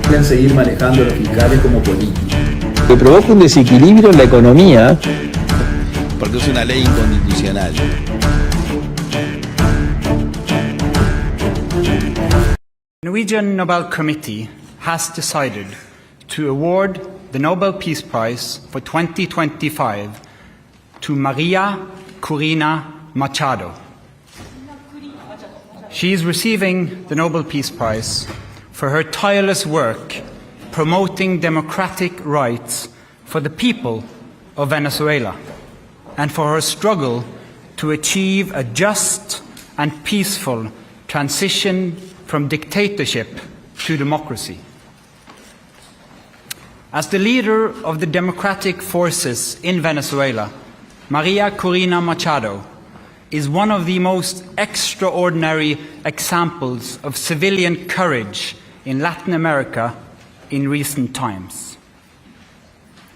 Pueden seguir manejando los fiscales como políticos. Que provoca un desequilibrio en la economía. Porque es una ley inconstitucional. The Norwegian Nobel Committee has decided to award the Nobel Peace Prize for 2025 to Maria Corina Machado. She is receiving the Nobel Peace Prize for her tireless work promoting democratic rights for the people of Venezuela and for her struggle to achieve a just and peaceful transition from dictatorship to democracy. As the leader of the democratic forces in Venezuela, Maria Corina Machado is one of the most extraordinary examples of civilian courage in Latin America in recent times.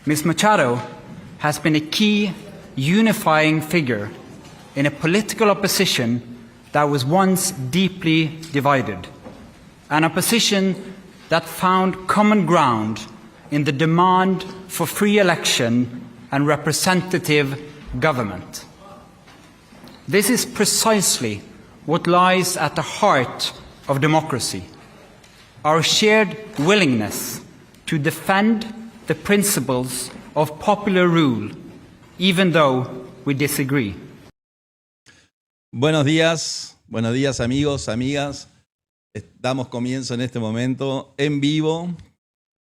Ms. Machado has been a key unifying figure in a political opposition that was once deeply divided, an opposition that found common ground in the demand for free election and representative government. This is precisely what lies at the heart of democracy, our shared willingness to defend the principles of popular rule, even though we disagree. Buenos días amigos, amigas. Damos comienzo en este momento en vivo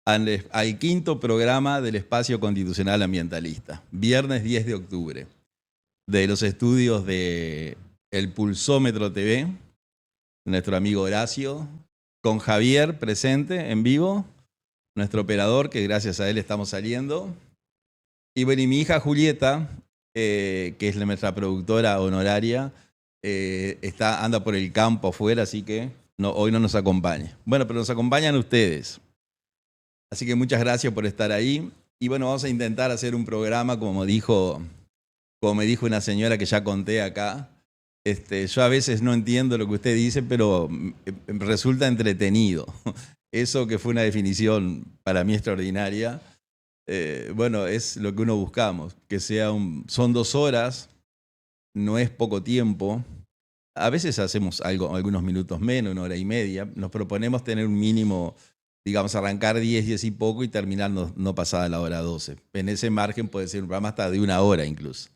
al quinto programa del Espacio Constitucional Ambientalista, viernes 10 de octubre, de los estudios de El Pulsómetro TV, nuestro amigo Horacio, con Javier presente en vivo, nuestro operador, que gracias a él estamos saliendo, y bueno, y mi hija Julieta, que es nuestra productora honoraria, anda por el campo afuera, así que hoy no nos acompaña. Bueno, pero nos acompañan ustedes. Así que muchas gracias por estar ahí. Y bueno, vamos a intentar hacer un programa, como me dijo una señora que ya conté acá. Yo a veces no entiendo lo que usted dice, pero resulta entretenido. Eso que fue una definición para mí extraordinaria. Bueno, es lo que uno buscamos, que son 2 horas, no es poco tiempo. A veces hacemos algunos minutos menos, 1 hora y media. Nos proponemos tener un mínimo, digamos, arrancar 10 y poco y terminar no pasada la hora 12. En ese margen puede ser un programa hasta de 1 hora incluso.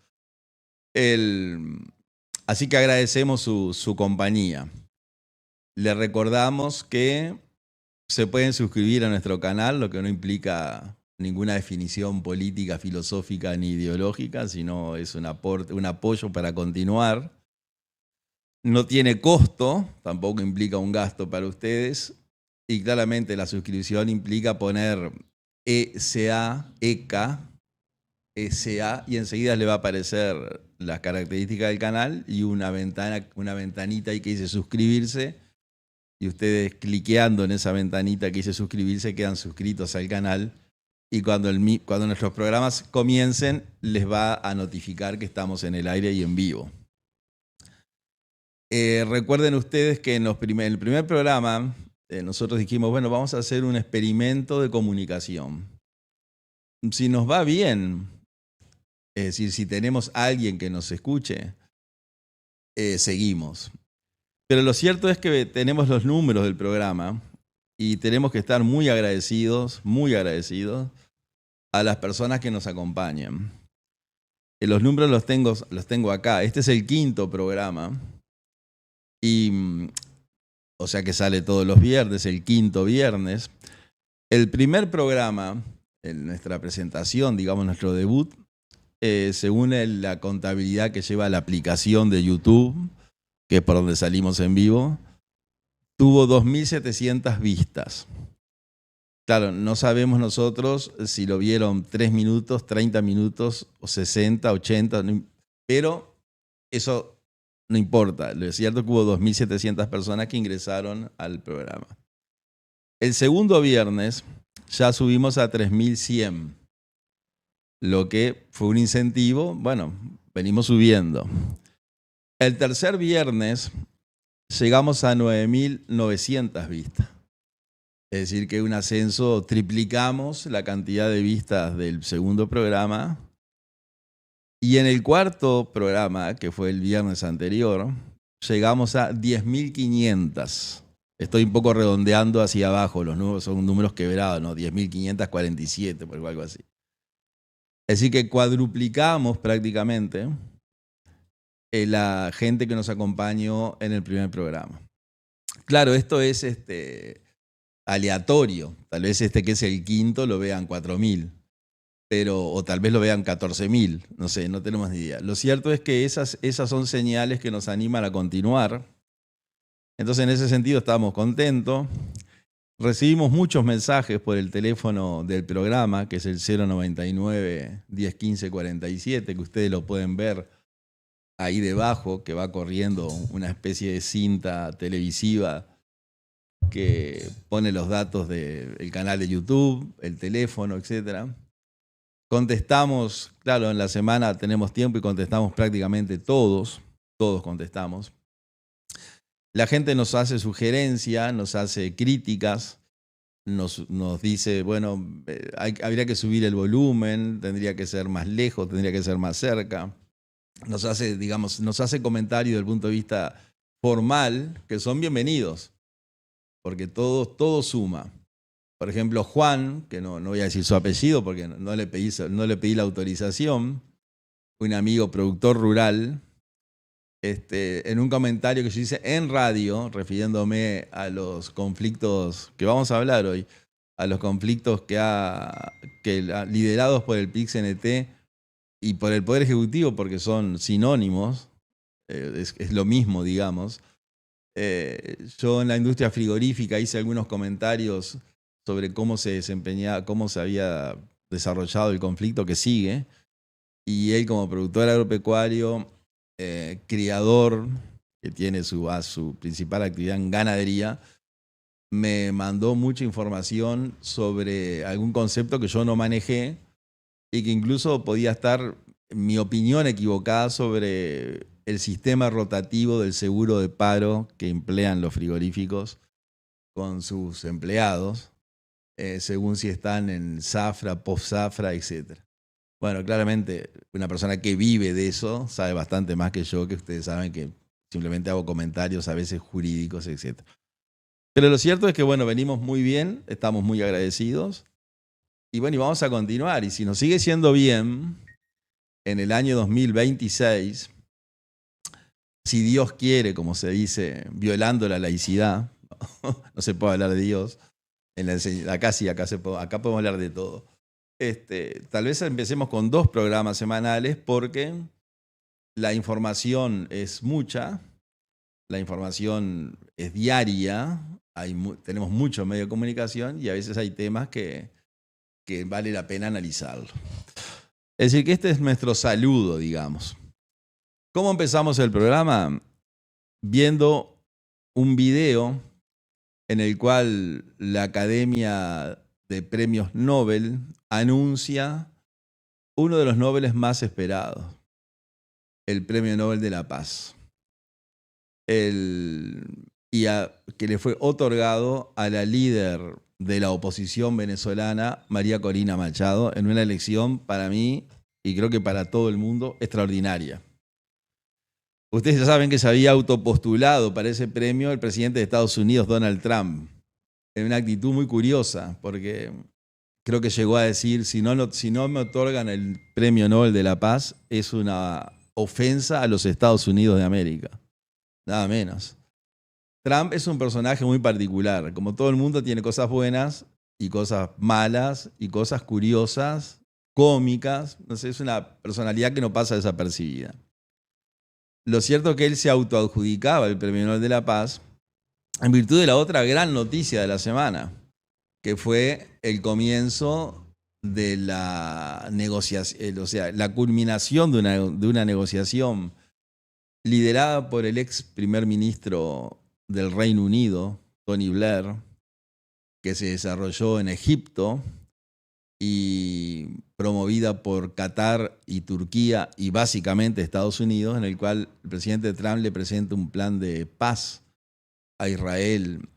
Así que agradecemos su compañía. Le recordamos que se pueden suscribir a nuestro canal, lo que no implica ninguna definición política, filosófica ni ideológica, sino es un apoyo para continuar. No tiene costo, tampoco implica un gasto para ustedes. Y claramente la suscripción implica poner ESA, y enseguida le va a aparecer las características del canal y una ventanita ahí que dice suscribirse. Y ustedes cliqueando en esa ventanita que dice suscribirse quedan suscritos al canal. Y cuando nuestros programas comiencen, les va a notificar que estamos en el aire y en vivo. Recuerden ustedes que en el primer programa nosotros dijimos, bueno, vamos a hacer un experimento de comunicación. Si nos va bien, es decir, si tenemos a alguien que nos escuche, seguimos. Pero lo cierto es que tenemos los números del programa y tenemos que estar muy agradecidos a las personas que nos acompañan. Los números los tengo acá. Este es el quinto programa. O sea que sale todos los viernes, el quinto viernes. El primer programa, en nuestra presentación, digamos nuestro debut, según la contabilidad que lleva la aplicación de YouTube, que es por donde salimos en vivo, tuvo 2.700 vistas. Claro, no sabemos nosotros si lo vieron 3 minutos, 30 minutos, o 60, 80, pero eso no importa. Lo cierto es que hubo 2.700 personas que ingresaron al programa. El segundo viernes ya subimos a 3.100, lo que fue un incentivo. Bueno, venimos subiendo. El tercer viernes llegamos a 9.900 vistas. Es decir, que un ascenso, triplicamos la cantidad de vistas del segundo programa. Y en el cuarto programa, que fue el viernes anterior, llegamos a 10.500. Estoy un poco redondeando hacia abajo, los números son números quebrados, ¿no? 10.547, por algo así. Es decir, que cuadruplicamos prácticamente la gente que nos acompañó en el primer programa. Claro, esto es aleatorio. Tal vez que es el quinto lo vean 4.000, o tal vez lo vean 14.000. No sé, no tenemos ni idea. Lo cierto es que esas son señales que nos animan a continuar. Entonces, en ese sentido, estamos contentos. Recibimos muchos mensajes por el teléfono del programa, que es el 099-1015-47, que ustedes lo pueden ver ahí debajo, que va corriendo una especie de cinta televisiva que pone los datos del canal de YouTube, el teléfono, etc. Contestamos, claro, en la semana tenemos tiempo y contestamos prácticamente todos contestamos. La gente nos hace sugerencias, nos hace críticas, nos dice, bueno, habría que subir el volumen, tendría que ser más lejos, tendría que ser más cerca. Nos hace comentarios desde el punto de vista formal que son bienvenidos, porque todo suma. Por ejemplo, Juan, que no voy a decir su apellido porque no le pedí la autorización, un amigo productor rural, en un comentario que yo hice en radio, refiriéndome a los conflictos que vamos a hablar hoy, a los conflictos liderados por el PIX-NT y por el Poder Ejecutivo, porque son sinónimos, es lo mismo, digamos. Yo en la industria frigorífica hice algunos comentarios sobre cómo se había desarrollado el conflicto que sigue, y él como productor agropecuario, criador, que tiene su principal actividad en ganadería, me mandó mucha información sobre algún concepto que yo no manejé y que incluso podía estar mi opinión equivocada sobre el sistema rotativo del seguro de paro que emplean los frigoríficos con sus empleados, según si están en zafra, post-zafra, etc. Bueno, claramente una persona que vive de eso sabe bastante más que yo, que ustedes saben que simplemente hago comentarios a veces jurídicos, etc. Pero lo cierto es que, bueno, venimos muy bien, estamos muy agradecidos y bueno, y vamos a continuar. Y si nos sigue siendo bien, en el año 2026, si Dios quiere, como se dice, violando la laicidad, no se puede hablar de Dios, acá sí, acá podemos hablar de todo. Tal vez empecemos con 2 programas semanales porque la información es mucha, la información es diaria, tenemos muchos medios de comunicación y a veces hay temas que vale la pena analizarlo. Es decir, que este es nuestro saludo, digamos. ¿Cómo empezamos el programa? Viendo un video en el cual la Academia de Premios Nobel anuncia uno de los Nobeles más esperados, el Premio Nobel de la Paz, que le fue otorgado a la líder de la oposición venezolana, María Corina Machado, en una elección para mí, y creo que para todo el mundo, extraordinaria. Ustedes ya saben que se había autopostulado para ese premio el presidente de Estados Unidos, Donald Trump, en una actitud muy curiosa, porque creo que llegó a decir, si no me otorgan el Premio Nobel de la Paz, es una ofensa a los Estados Unidos de América. Nada menos. Trump es un personaje muy particular. Como todo el mundo, tiene cosas buenas y cosas malas y cosas curiosas, cómicas. No sé, es una personalidad que no pasa desapercibida. Lo cierto es que él se autoadjudicaba el Premio Nobel de la Paz en virtud de la otra gran noticia de la semana, que fue el comienzo de la negociación, o sea, la culminación de una negociación liderada por el ex primer ministro del Reino Unido, Tony Blair, que se desarrolló en Egipto y promovida por Qatar y Turquía y básicamente Estados Unidos, en el cual el presidente Trump le presenta un plan de paz a Israel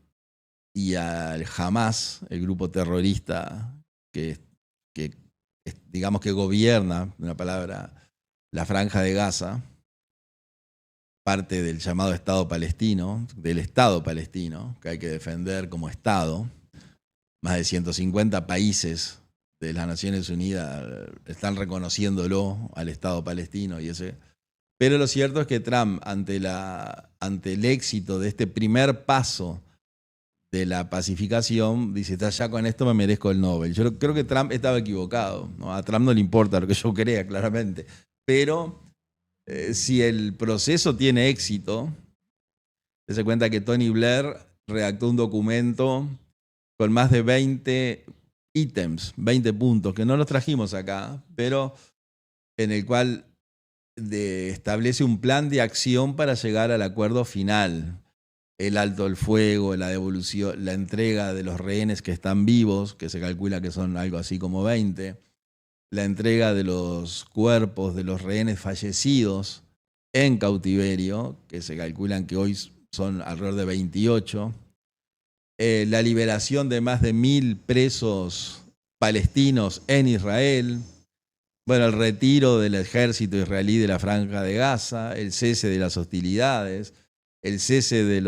y al Hamas, el grupo terrorista que digamos que gobierna, una palabra, la Franja de Gaza, parte del llamado Estado palestino, del Estado palestino, que hay que defender como Estado. Más de 150 países de las Naciones Unidas están reconociéndolo al Estado palestino. Pero lo cierto es que Trump, ante el éxito de este primer paso de la pacificación, dice, ya con esto me merezco el Nobel. Yo creo que Trump estaba equivocado, ¿no? A Trump no le importa lo que yo crea, claramente. Pero si el proceso tiene éxito, se cuenta que Tony Blair redactó un documento con más de 20 ítems, 20 puntos, que no los trajimos acá, pero en el cual establece un plan de acción para llegar al acuerdo final. El alto el fuego, la devolución, la entrega de los rehenes que están vivos, que se calcula que son algo así como 20, la entrega de los cuerpos de los rehenes fallecidos en cautiverio, que se calculan que hoy son alrededor de 28, la liberación de más de 1.000 presos palestinos en Israel, bueno, el retiro del ejército israelí de la Franja de Gaza, el cese de las hostilidades, el cese de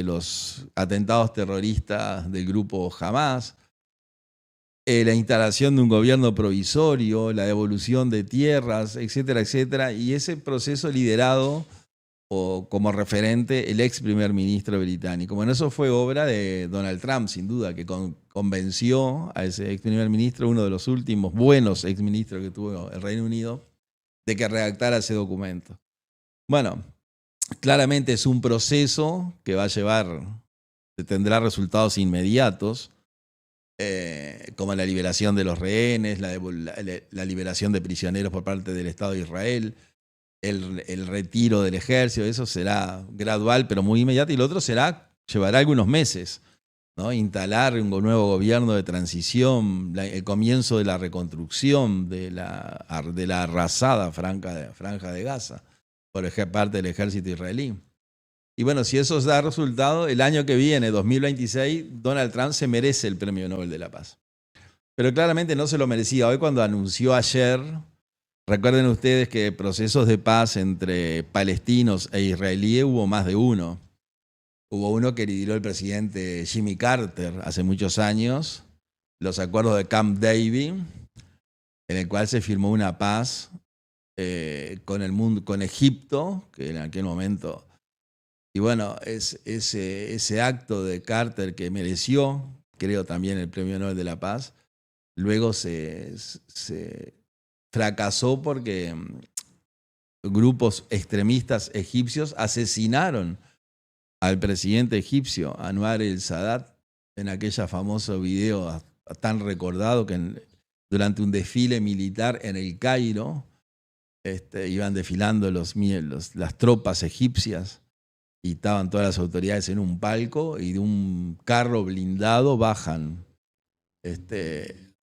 los atentados terroristas del grupo Hamas, la instalación de un gobierno provisorio, la devolución de tierras, etcétera, etcétera. Y ese proceso liderado como referente el ex primer ministro británico. Bueno, eso fue obra de Donald Trump, sin duda, que convenció a ese ex primer ministro, uno de los últimos buenos ex ministros que tuvo el Reino Unido, de que redactara ese documento. Bueno, claramente es un proceso que va a tendrá resultados inmediatos, como la liberación de los rehenes, la liberación de prisioneros por parte del Estado de Israel, el retiro del ejército. Eso será gradual pero muy inmediato, y lo otro llevará algunos meses, ¿no? Instalar un nuevo gobierno de transición, el comienzo de la reconstrucción de la arrasada Franja de Gaza por parte del ejército israelí. Y bueno, si eso da resultado, el año que viene, 2026, Donald Trump se merece el Premio Nobel de la Paz. Pero claramente no se lo merecía. Hoy, cuando anunció ayer, recuerden ustedes que procesos de paz entre palestinos e israelíes hubo más de uno. Hubo uno que lideró el presidente Jimmy Carter hace muchos años, los acuerdos de Camp David, en el cual se firmó una paz con Egipto, que en aquel momento. Y bueno, ese acto de Carter que mereció, creo, también el Premio Nobel de la Paz, luego se fracasó porque grupos extremistas egipcios asesinaron al presidente egipcio, Anwar el-Sadat, en aquella famoso video tan recordado que durante un desfile militar en el Cairo iban desfilando las tropas egipcias. Y estaban todas las autoridades en un palco, y de un carro blindado bajan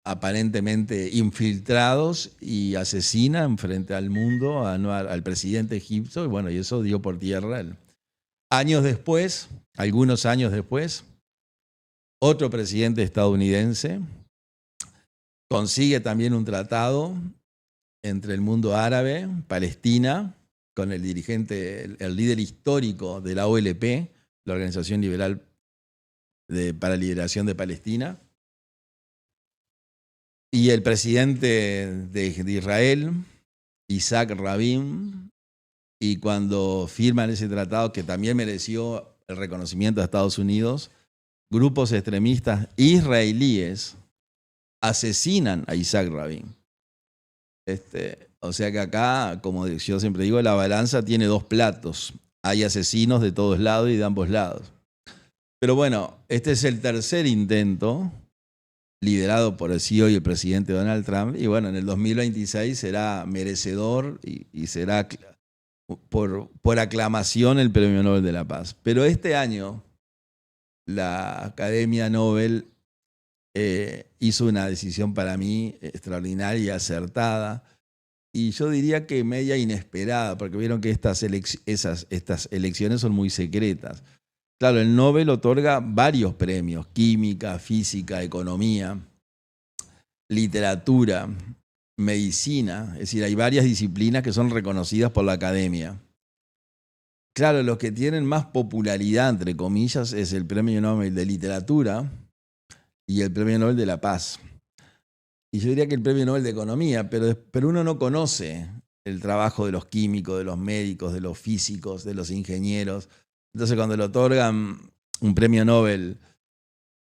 aparentemente infiltrados y asesinan frente al mundo al presidente egipcio. Y bueno, y eso dio por tierra. Algunos años después, otro presidente estadounidense consigue también un tratado entre el mundo árabe, Palestina, con el líder histórico de la OLP, la Organización Liberal para la Liberación de Palestina, y el presidente de Israel, Isaac Rabin. Y cuando firman ese tratado, que también mereció el reconocimiento de Estados Unidos, grupos extremistas israelíes asesinan a Isaac Rabin. O sea que acá, como yo siempre digo, la balanza tiene dos platos. Hay asesinos de todos lados y de ambos lados. Pero bueno, este es el tercer intento, liderado por el CEO y el presidente Donald Trump. Y bueno, en el 2026 será merecedor y será por aclamación el Premio Nobel de la Paz. Pero este año la Academia Nobel hizo una decisión para mí extraordinaria y acertada. Y yo diría que media inesperada, porque vieron que estas elecciones son muy secretas. claro, el Nobel otorga varios premios: química, física, economía, literatura, medicina. Es decir, hay varias disciplinas que son reconocidas por la academia. Claro, los que tienen más popularidad, entre comillas, es el Premio Nobel de Literatura y el Premio Nobel de la Paz. Y yo diría que el Premio Nobel de Economía, pero uno no conoce el trabajo de los químicos, de los médicos, de los físicos, de los ingenieros. Entonces, cuando le otorgan un premio Nobel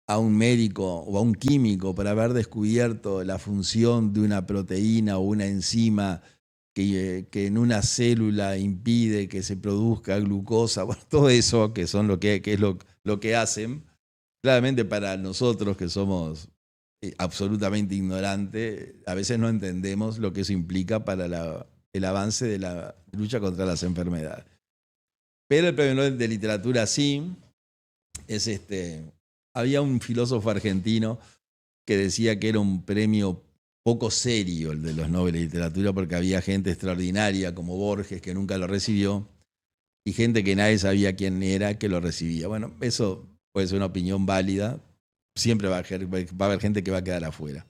a un médico o a un químico por haber descubierto la función de una proteína o una enzima que en una célula impide que se produzca glucosa, bueno, todo eso que son lo que es lo que hacen, claramente para nosotros que somos absolutamente ignorantes, a veces no entendemos lo que eso implica para el avance de la lucha contra las enfermedades. Pero el Premio Nobel de Literatura sí, había un filósofo argentino que decía que era un premio poco serio el de los Nobel de Literatura, porque había gente extraordinaria como Borges que nunca lo recibió y gente que nadie sabía quién era que lo recibía. Bueno, eso puede ser una opinión válida, siempre va a haber gente que va a quedar afuera.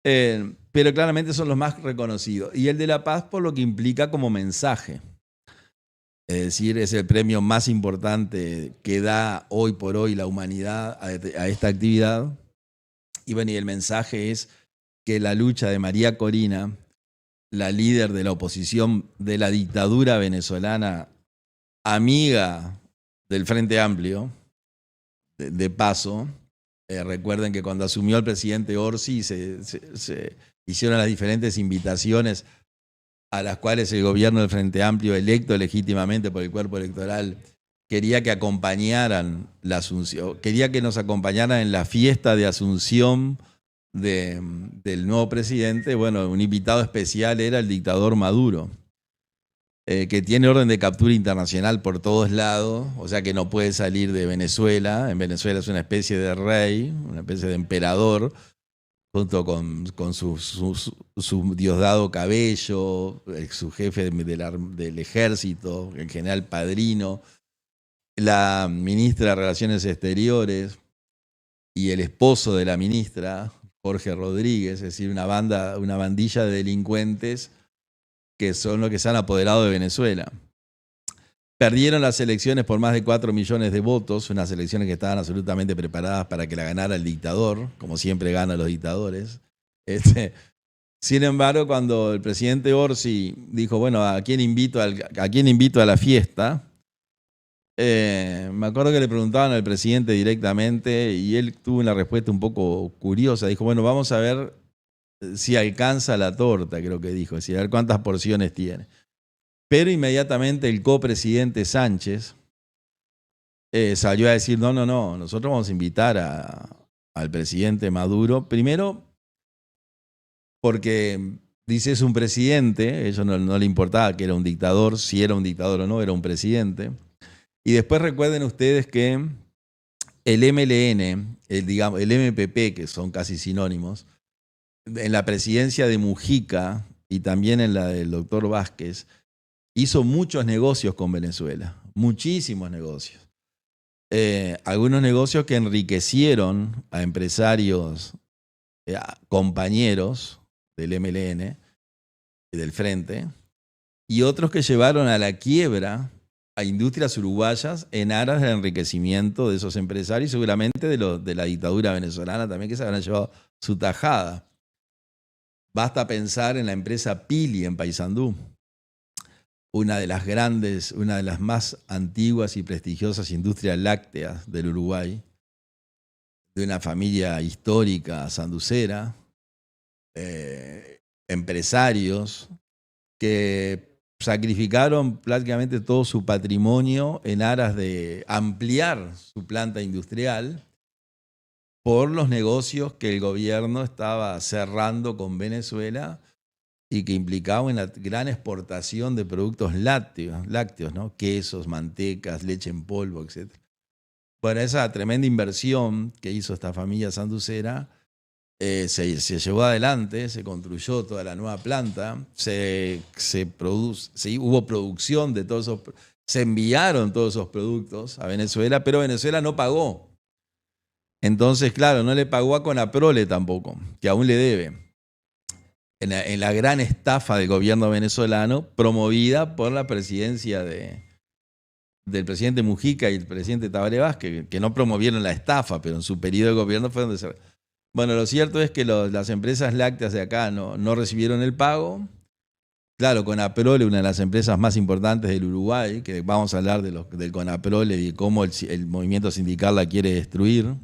Pero claramente son los más reconocidos. Y el de la Paz por lo que implica como mensaje. Es decir, es el premio más importante que da hoy por hoy la humanidad a esta actividad. Y bueno, y el mensaje es que la lucha de María Corina, la líder de la oposición de la dictadura venezolana, amiga del Frente Amplio, de paso, recuerden que cuando asumió el presidente Orsi se hicieron las diferentes invitaciones a las cuales el gobierno del Frente Amplio, electo legítimamente por el cuerpo electoral, quería que acompañaran la asunción, quería que nos acompañaran en la fiesta de asunción del nuevo presidente. Bueno, un invitado especial era el dictador Maduro, que tiene orden de captura internacional por todos lados, o sea que no puede salir de Venezuela. En Venezuela es una especie de rey, una especie de emperador, junto con su Diosdado Cabello, su jefe del ejército, el general Padrino, la ministra de Relaciones Exteriores y el esposo de la ministra, Jorge Rodríguez, es decir, una bandilla de delincuentes que son los que se han apoderado de Venezuela. Perdieron las elecciones por más de 4 millones de votos, unas elecciones que estaban absolutamente preparadas para que la ganara el dictador, como siempre ganan los dictadores. Sin embargo, cuando el presidente Orsi dijo, bueno, ¿a quién invito a la fiesta? Me acuerdo que le preguntaban al presidente directamente y él tuvo una respuesta un poco curiosa. Dijo, bueno, vamos a ver si alcanza la torta, creo que dijo, es decir, a ver cuántas porciones tiene. Pero inmediatamente el copresidente Sánchez salió a decir, no, nosotros vamos a invitar al presidente Maduro, primero porque dice es un presidente, a ellos no le importaba que era un dictador, si era un dictador o no, era un presidente. Y después recuerden ustedes que el MLN, el MPP, que son casi sinónimos, en la presidencia de Mujica y también en la del doctor Vázquez, hizo muchos negocios con Venezuela, muchísimos negocios. Algunos negocios que enriquecieron a empresarios, a compañeros del MLN y del Frente, y otros que llevaron a la quiebra a industrias uruguayas en aras del enriquecimiento de esos empresarios, seguramente de la dictadura venezolana también, que se habrán llevado su tajada. Basta pensar en la empresa Pili en Paysandú, una de las más antiguas y prestigiosas industrias lácteas del Uruguay, de una familia histórica sanducera, empresarios que sacrificaron prácticamente todo su patrimonio en aras de ampliar su planta industrial por los negocios que el gobierno estaba cerrando con Venezuela y que implicaba una gran exportación de productos lácteos, ¿no? Quesos, mantecas, leche en polvo, etc. Bueno, esa tremenda inversión que hizo esta familia sanducera se llevó adelante, se construyó toda la nueva planta, hubo producción de todos esos se enviaron todos esos productos a Venezuela, pero Venezuela no pagó. Entonces, claro, no le pagó a Conaprole tampoco, que aún le debe. En la gran estafa del gobierno venezolano, promovida por la presidencia del presidente Mujica y el presidente Tabaré Vázquez, que no promovieron la estafa, pero en su periodo de gobierno fue donde se... Bueno, lo cierto es que las empresas lácteas de acá no recibieron el pago. Claro, Conaprole, una de las empresas más importantes del Uruguay, que vamos a hablar del Conaprole y cómo el movimiento sindical la quiere destruir.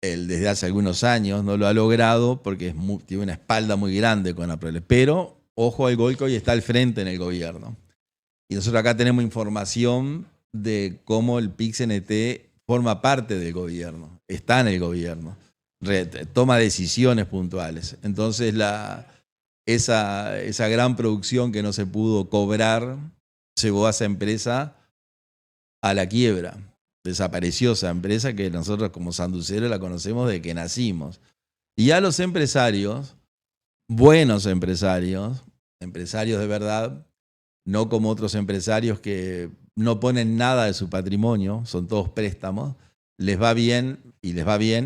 Él desde hace algunos años no lo ha logrado porque tiene una espalda muy grande Conaprole. Pero, ojo al gol que hoy está al frente en el gobierno. Y nosotros acá tenemos información de cómo el PIC-CNT forma parte del gobierno, está en el gobierno, toma decisiones puntuales. Entonces esa gran producción que no se pudo cobrar llevó a esa empresa a la quiebra. Desapareció esa empresa que nosotros como sanduceros la conocemos desde que nacimos. Y a los empresarios, buenos empresarios de verdad, no como otros empresarios que no ponen nada de su patrimonio, son todos préstamos, les va bien, y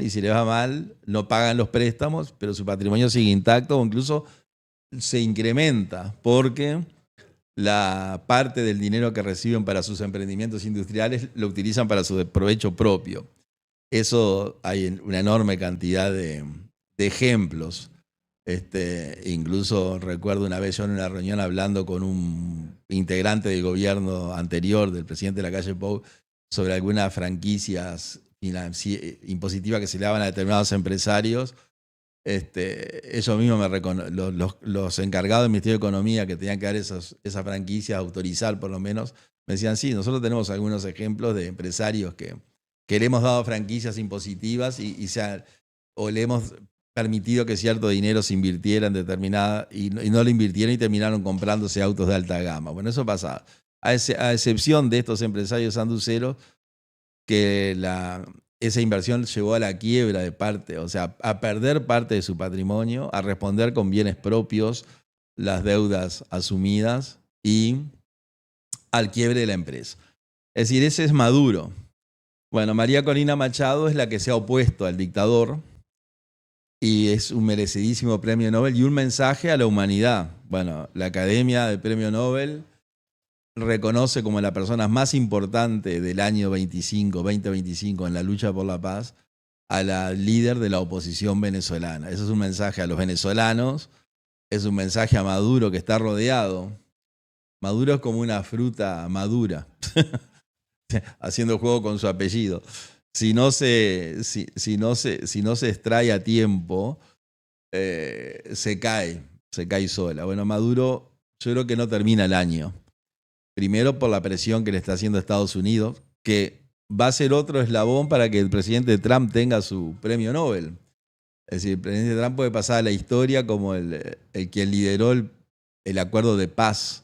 si les va mal, no pagan los préstamos, pero su patrimonio sigue intacto o incluso se incrementa, porque la parte del dinero que reciben para sus emprendimientos industriales lo utilizan para su provecho propio. Eso hay una enorme cantidad de ejemplos. Incluso recuerdo una vez yo en una reunión hablando con un integrante del gobierno anterior, del presidente de la calle Pou, sobre algunas franquicias impositivas que se le daban a determinados empresarios. Ellos mismos los encargados del Ministerio de Economía que tenían que dar esas franquicias, autorizar por lo menos, me decían, sí, nosotros tenemos algunos ejemplos de empresarios que le hemos dado franquicias impositivas o le hemos permitido que cierto dinero se invirtiera en determinada y no lo invirtieron y terminaron comprándose autos de alta gama. Bueno, eso pasaba. A excepción de estos empresarios sanduceros, que esa inversión llevó a la quiebra de parte, o sea, a perder parte de su patrimonio, a responder con bienes propios las deudas asumidas y al quiebre de la empresa. Es decir, ese es Maduro. Bueno, María Corina Machado es la que se ha opuesto al dictador y es un merecidísimo premio Nobel y un mensaje a la humanidad. Bueno, la Academia del Premio Nobel reconoce como la persona más importante del año 2025 en la lucha por la paz a la líder de la oposición venezolana. Eso es un mensaje a los venezolanos, es un mensaje a Maduro que está rodeado. Maduro es como una fruta madura, haciendo juego con su apellido. Si no se extrae a tiempo, se cae sola. Bueno, Maduro yo creo que no termina el año. Primero por la presión que le está haciendo Estados Unidos, que va a ser otro eslabón para que el presidente Trump tenga su premio Nobel. Es decir, el presidente Trump puede pasar a la historia como el quien lideró el acuerdo de paz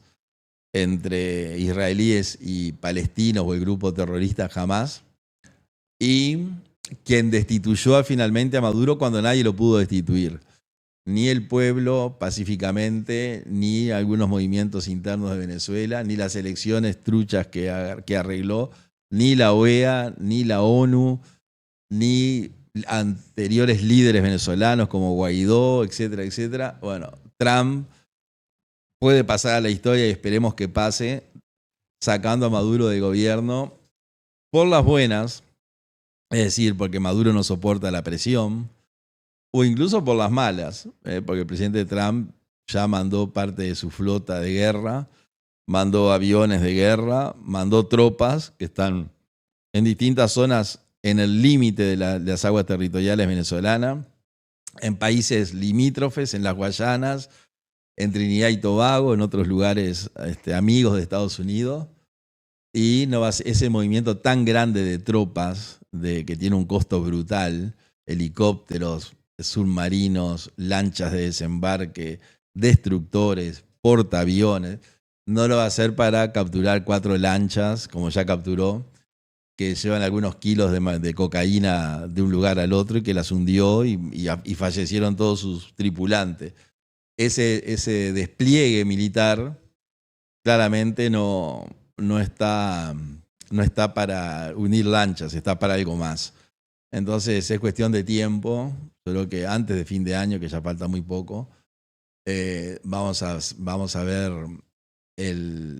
entre israelíes y palestinos o el grupo terrorista Hamas, y quien destituyó finalmente a Maduro cuando nadie lo pudo destituir. Ni el pueblo pacíficamente, ni algunos movimientos internos de Venezuela, ni las elecciones truchas que arregló, ni la OEA, ni la ONU, ni anteriores líderes venezolanos como Guaidó, etcétera, etcétera. Bueno, Trump puede pasar a la historia y esperemos que pase, sacando a Maduro del gobierno por las buenas, es decir, porque Maduro no soporta la presión, o incluso por las malas, porque el presidente Trump ya mandó parte de su flota de guerra, mandó aviones de guerra, mandó tropas que están en distintas zonas en el límite de las aguas territoriales venezolanas, en países limítrofes, en las Guayanas, en Trinidad y Tobago, en otros lugares amigos de Estados Unidos, y no va a ser ese movimiento tan grande de tropas que tiene un costo brutal, helicópteros, submarinos, lanchas de desembarque, destructores, portaaviones, no lo va a hacer para capturar 4 lanchas, como ya capturó, que llevan algunos kilos de cocaína de un lugar al otro y que las hundió y fallecieron todos sus tripulantes. Ese despliegue militar claramente no no está para unir lanchas, está para algo más. Entonces es cuestión de tiempo, solo que antes de fin de año, que ya falta muy poco, vamos a ver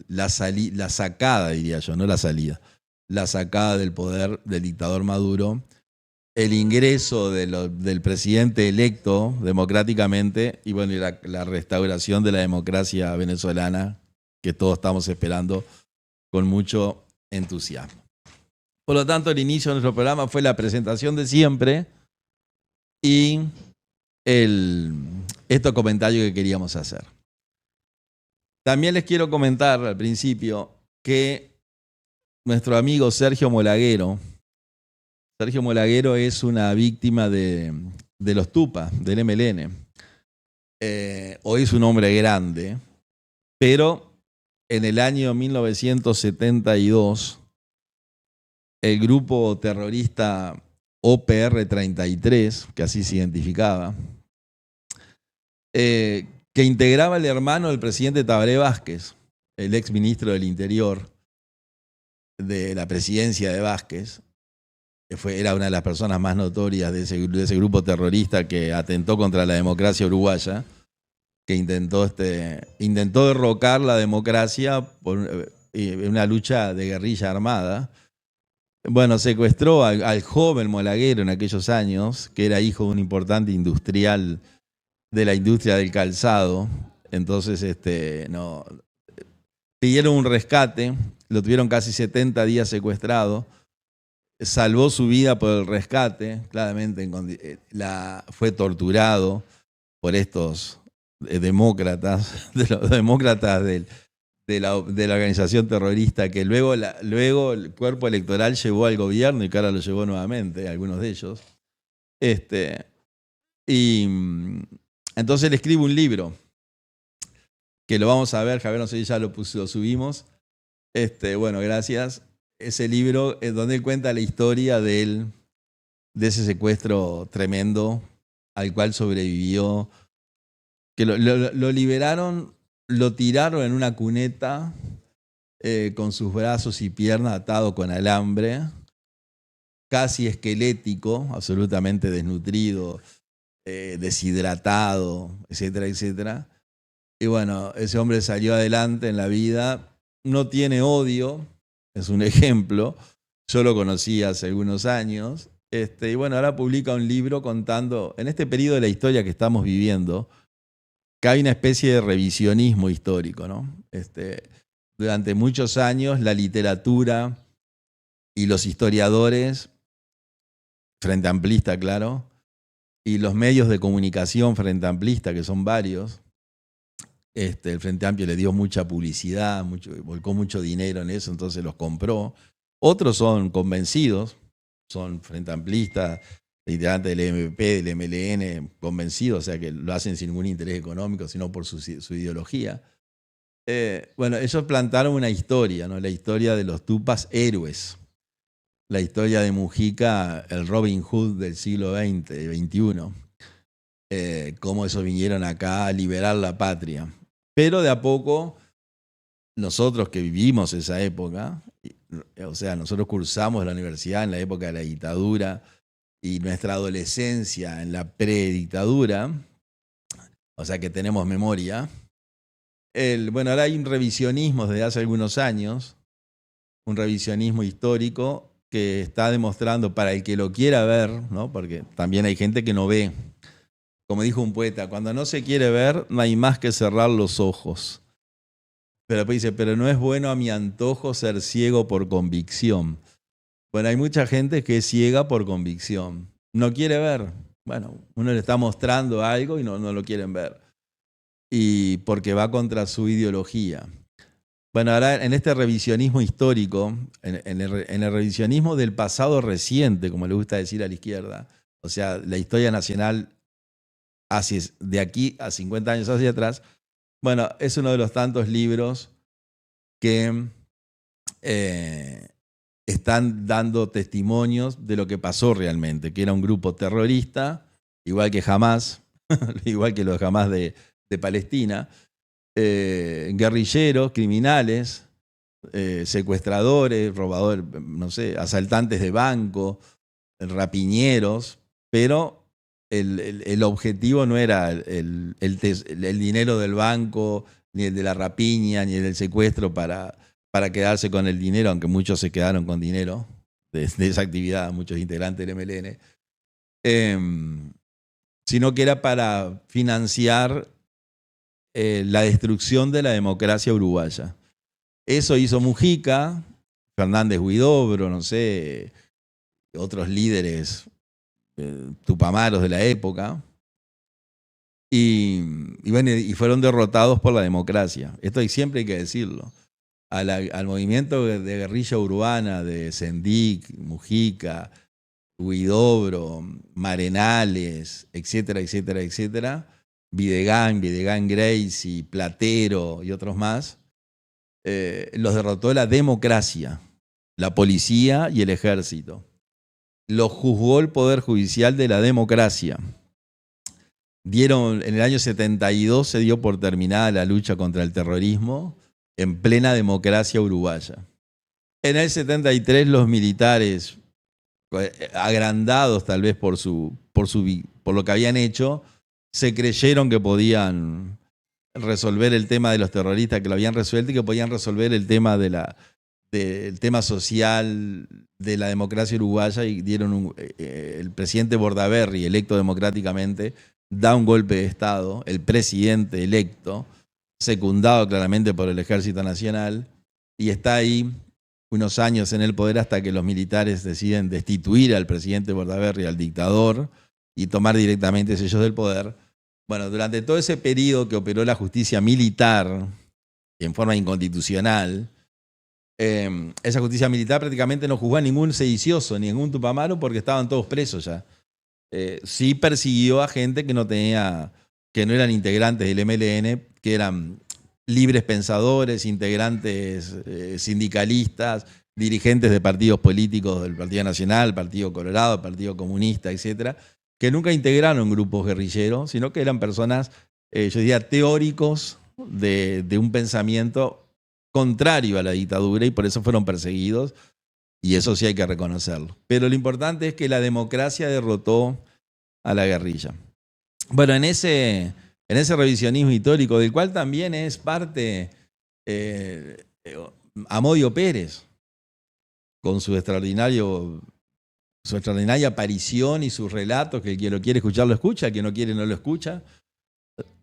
la sacada, diría yo, no la salida, la sacada del poder del dictador Maduro, el ingreso del presidente electo democráticamente y bueno, y la restauración de la democracia venezolana que todos estamos esperando con mucho entusiasmo. Por lo tanto, el inicio de nuestro programa fue la presentación de siempre y estos comentarios que queríamos hacer. También les quiero comentar al principio que nuestro amigo Sergio Molaguero es una víctima de los Tupa, del MLN. Hoy es un hombre grande, pero en el año 1972, el grupo terrorista OPR 33, que así se identificaba, que integraba el hermano del presidente Tabaré Vázquez, el ex ministro del Interior de la presidencia de Vázquez, era una de las personas más notorias de ese grupo terrorista que atentó contra la democracia uruguaya, que intentó derrocar la democracia por una lucha de guerrilla armada. Bueno, secuestró al joven Molaguero en aquellos años, que era hijo de un importante industrial de la industria del calzado. Entonces pidieron un rescate, lo tuvieron casi 70 días secuestrado, salvó su vida por el rescate, claramente fue torturado por estos demócratas, los demócratas de la organización terrorista que luego el cuerpo electoral llevó al gobierno y que ahora lo llevó nuevamente, algunos de ellos. Y entonces él escribe un libro que lo vamos a ver, Javier, no sé si ya lo subimos. Bueno, gracias. Ese libro es donde él cuenta la historia de ese secuestro tremendo al cual sobrevivió, que lo liberaron, lo tiraron en una cuneta con sus brazos y piernas atados con alambre, casi esquelético, absolutamente desnutrido, deshidratado, etcétera, etcétera. Y bueno, ese hombre salió adelante en la vida, no tiene odio, es un ejemplo. Yo lo conocí hace algunos años. Y bueno, ahora publica un libro contando, en este periodo de la historia que estamos viviendo, que hay una especie de revisionismo histórico, ¿no? Durante muchos años la literatura y los historiadores, frente amplista, claro, y los medios de comunicación frente amplista, que son varios, el Frente Amplio le dio mucha publicidad, volcó mucho dinero en eso, entonces los compró. Otros son convencidos, son frente amplistas, integrantes del MP, del MLN, convencidos, o sea que lo hacen sin ningún interés económico, sino por su ideología. Bueno, ellos plantaron una historia, ¿no? La historia de los Tupas héroes. La historia de Mujica, el Robin Hood del siglo XX, XXI. Cómo esos vinieron acá a liberar la patria. Pero de a poco, nosotros que vivimos esa época, o sea, nosotros cursamos la universidad en la época de la dictadura y nuestra adolescencia en la predictadura, o sea que tenemos memoria. Bueno, ahora hay un revisionismo desde hace algunos años, un revisionismo histórico que está demostrando, para el que lo quiera ver, ¿no? Porque también hay gente que no ve. Como dijo un poeta, cuando no se quiere ver, no hay más que cerrar los ojos. Pero después dice, pero no es bueno a mi antojo ser ciego por convicción. Bueno, hay mucha gente que es ciega por convicción. No quiere ver. Bueno, uno le está mostrando algo y no lo quieren ver. Y porque va contra su ideología. Bueno, ahora en este revisionismo histórico, en el revisionismo del pasado reciente, como le gusta decir a la izquierda, o sea, la historia nacional de aquí a 50 años hacia atrás, bueno, es uno de los tantos libros que están dando testimonios de lo que pasó realmente, que era un grupo terrorista, igual que Hamás, igual que los Hamás de Palestina, guerrilleros, criminales, secuestradores, robadores, no sé, asaltantes de banco, rapiñeros, pero el objetivo no era el dinero del banco, ni el de la rapiña, ni el del secuestro para quedarse con el dinero, aunque muchos se quedaron con dinero de esa actividad, muchos integrantes del MLN, sino que era para financiar la destrucción de la democracia uruguaya. Eso hizo Mujica, Fernández Huidobro, no sé, otros líderes tupamaros de la época, y fueron derrotados por la democracia. Esto siempre hay que decirlo. Al movimiento de guerrilla urbana de Sendik, Mujica, Huidobro, Marenales, etcétera, etcétera, etcétera, Videgain Gracie, Platero y otros más, los derrotó la democracia, la policía y el ejército. Los juzgó el Poder Judicial de la democracia. En el año 72 se dio por terminada la lucha contra el terrorismo en plena democracia uruguaya. En el 73 los militares, agrandados tal vez por lo que habían hecho, se creyeron que podían resolver el tema de los terroristas, que lo habían resuelto, y que podían resolver el tema del tema social de la democracia uruguaya, y dieron el presidente Bordaberry, electo democráticamente, da un golpe de Estado, el presidente electo, secundado claramente por el Ejército Nacional, y está ahí unos años en el poder hasta que los militares deciden destituir al presidente Bordaberry, al dictador, y tomar directamente ellos del poder. Bueno, durante todo ese periodo que operó la justicia militar en forma inconstitucional, esa justicia militar prácticamente no juzgó a ningún sedicioso, ni ningún tupamaro, porque estaban todos presos ya. Sí persiguió a gente que no eran integrantes del MLN, que eran libres pensadores, integrantes sindicalistas, dirigentes de partidos políticos del Partido Nacional, Partido Colorado, Partido Comunista, etcétera, que nunca integraron grupos guerrilleros, sino que eran personas, yo diría, teóricos de un pensamiento contrario a la dictadura, y por eso fueron perseguidos, y eso sí hay que reconocerlo. Pero lo importante es que la democracia derrotó a la guerrilla. Bueno, en ese revisionismo histórico, del cual también es parte Amodio Pérez, con su extraordinaria aparición y sus relatos, que el que lo quiere escuchar lo escucha, el que no quiere no lo escucha,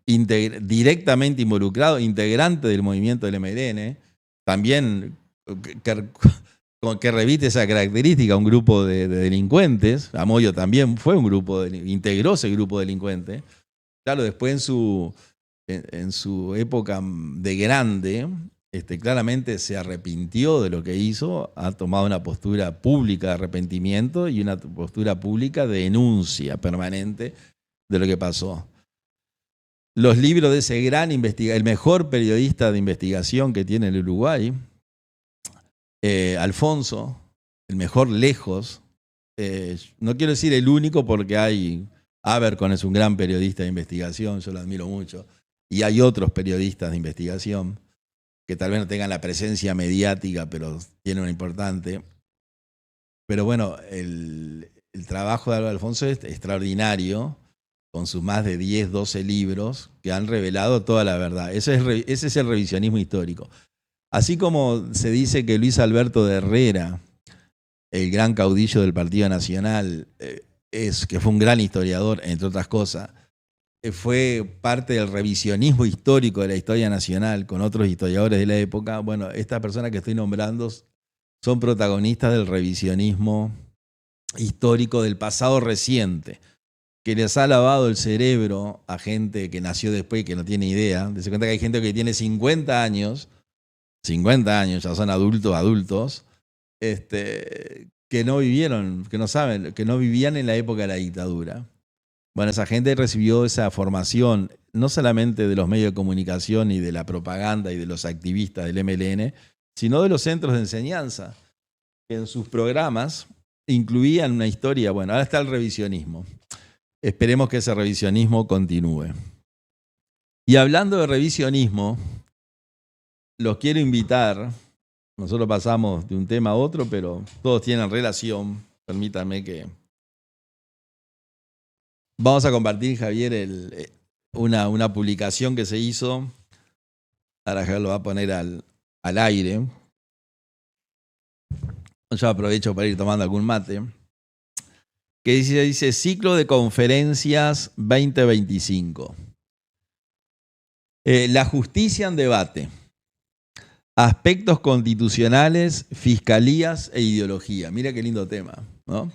directamente involucrado, integrante del movimiento del MLN, también que reviste esa característica, un grupo de delincuentes. Amodio también fue integró ese grupo delincuente. Claro, después en su época de grande, claramente se arrepintió de lo que hizo, ha tomado una postura pública de arrepentimiento y una postura pública de denuncia permanente de lo que pasó. Los libros de ese gran investigador, el mejor periodista de investigación que tiene el Uruguay, Alfonso, el mejor lejos, no quiero decir el único, porque Abercon es un gran periodista de investigación, yo lo admiro mucho, y hay otros periodistas de investigación que tal vez no tengan la presencia mediática, pero tienen una importante. Pero bueno, el trabajo de Álvaro Alfonso es extraordinario, con sus más de 10, 12 libros que han revelado toda la verdad. Ese es el revisionismo histórico. Así como se dice que Luis Alberto de Herrera, el gran caudillo del Partido Nacional, que fue un gran historiador, entre otras cosas, fue parte del revisionismo histórico de la historia nacional con otros historiadores de la época. Bueno, estas personas que estoy nombrando son protagonistas del revisionismo histórico del pasado reciente, que les ha lavado el cerebro a gente que nació después y que no tiene idea. Dense cuenta que hay gente que tiene 50 años, ya son adultos, que no vivieron, que no saben, que no vivían en la época de la dictadura. Bueno, esa gente recibió esa formación no solamente de los medios de comunicación y de la propaganda y de los activistas del MLN, sino de los centros de enseñanza, que en sus programas incluían una historia. Bueno, ahora está el revisionismo. Esperemos que ese revisionismo continúe. Y hablando de revisionismo, los quiero invitar, nosotros pasamos de un tema a otro, pero todos tienen relación. Permítanme que... Vamos a compartir, Javier, una publicación que se hizo. Ahora Javier lo va a poner al aire. Yo aprovecho para ir tomando algún mate. Que dice Ciclo de Conferencias 2025. La justicia en debate. Aspectos constitucionales, fiscalías e ideología. Mira qué lindo tema, ¿no?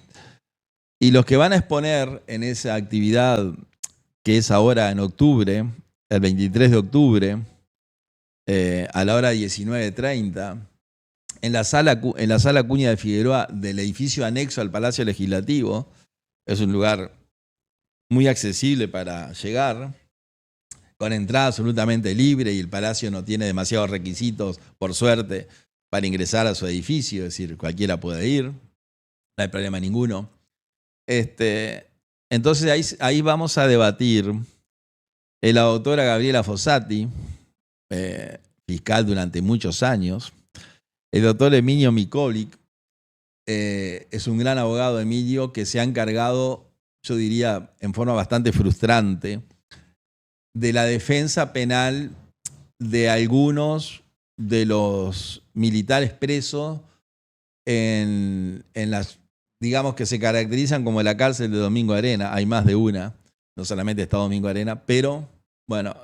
Y los que van a exponer en esa actividad, que es ahora en octubre, el 23 de octubre, a la hora 19:30, en la sala Cuña de Figueroa del edificio anexo al Palacio Legislativo. Es un lugar muy accesible para llegar, con entrada absolutamente libre, y el Palacio no tiene demasiados requisitos, por suerte, para ingresar a su edificio. Es decir, cualquiera puede ir, no hay problema ninguno. Entonces ahí vamos a debatir la doctora Gabriela Fossati, fiscal durante muchos años, el doctor Emilio Micolic, es un gran abogado, Emilio, que se ha encargado, yo diría, en forma bastante frustrante, de la defensa penal de algunos de los militares presos en las, digamos, que se caracterizan como la cárcel de Domingo Arena. Hay más de una, no solamente está Domingo Arena, pero bueno,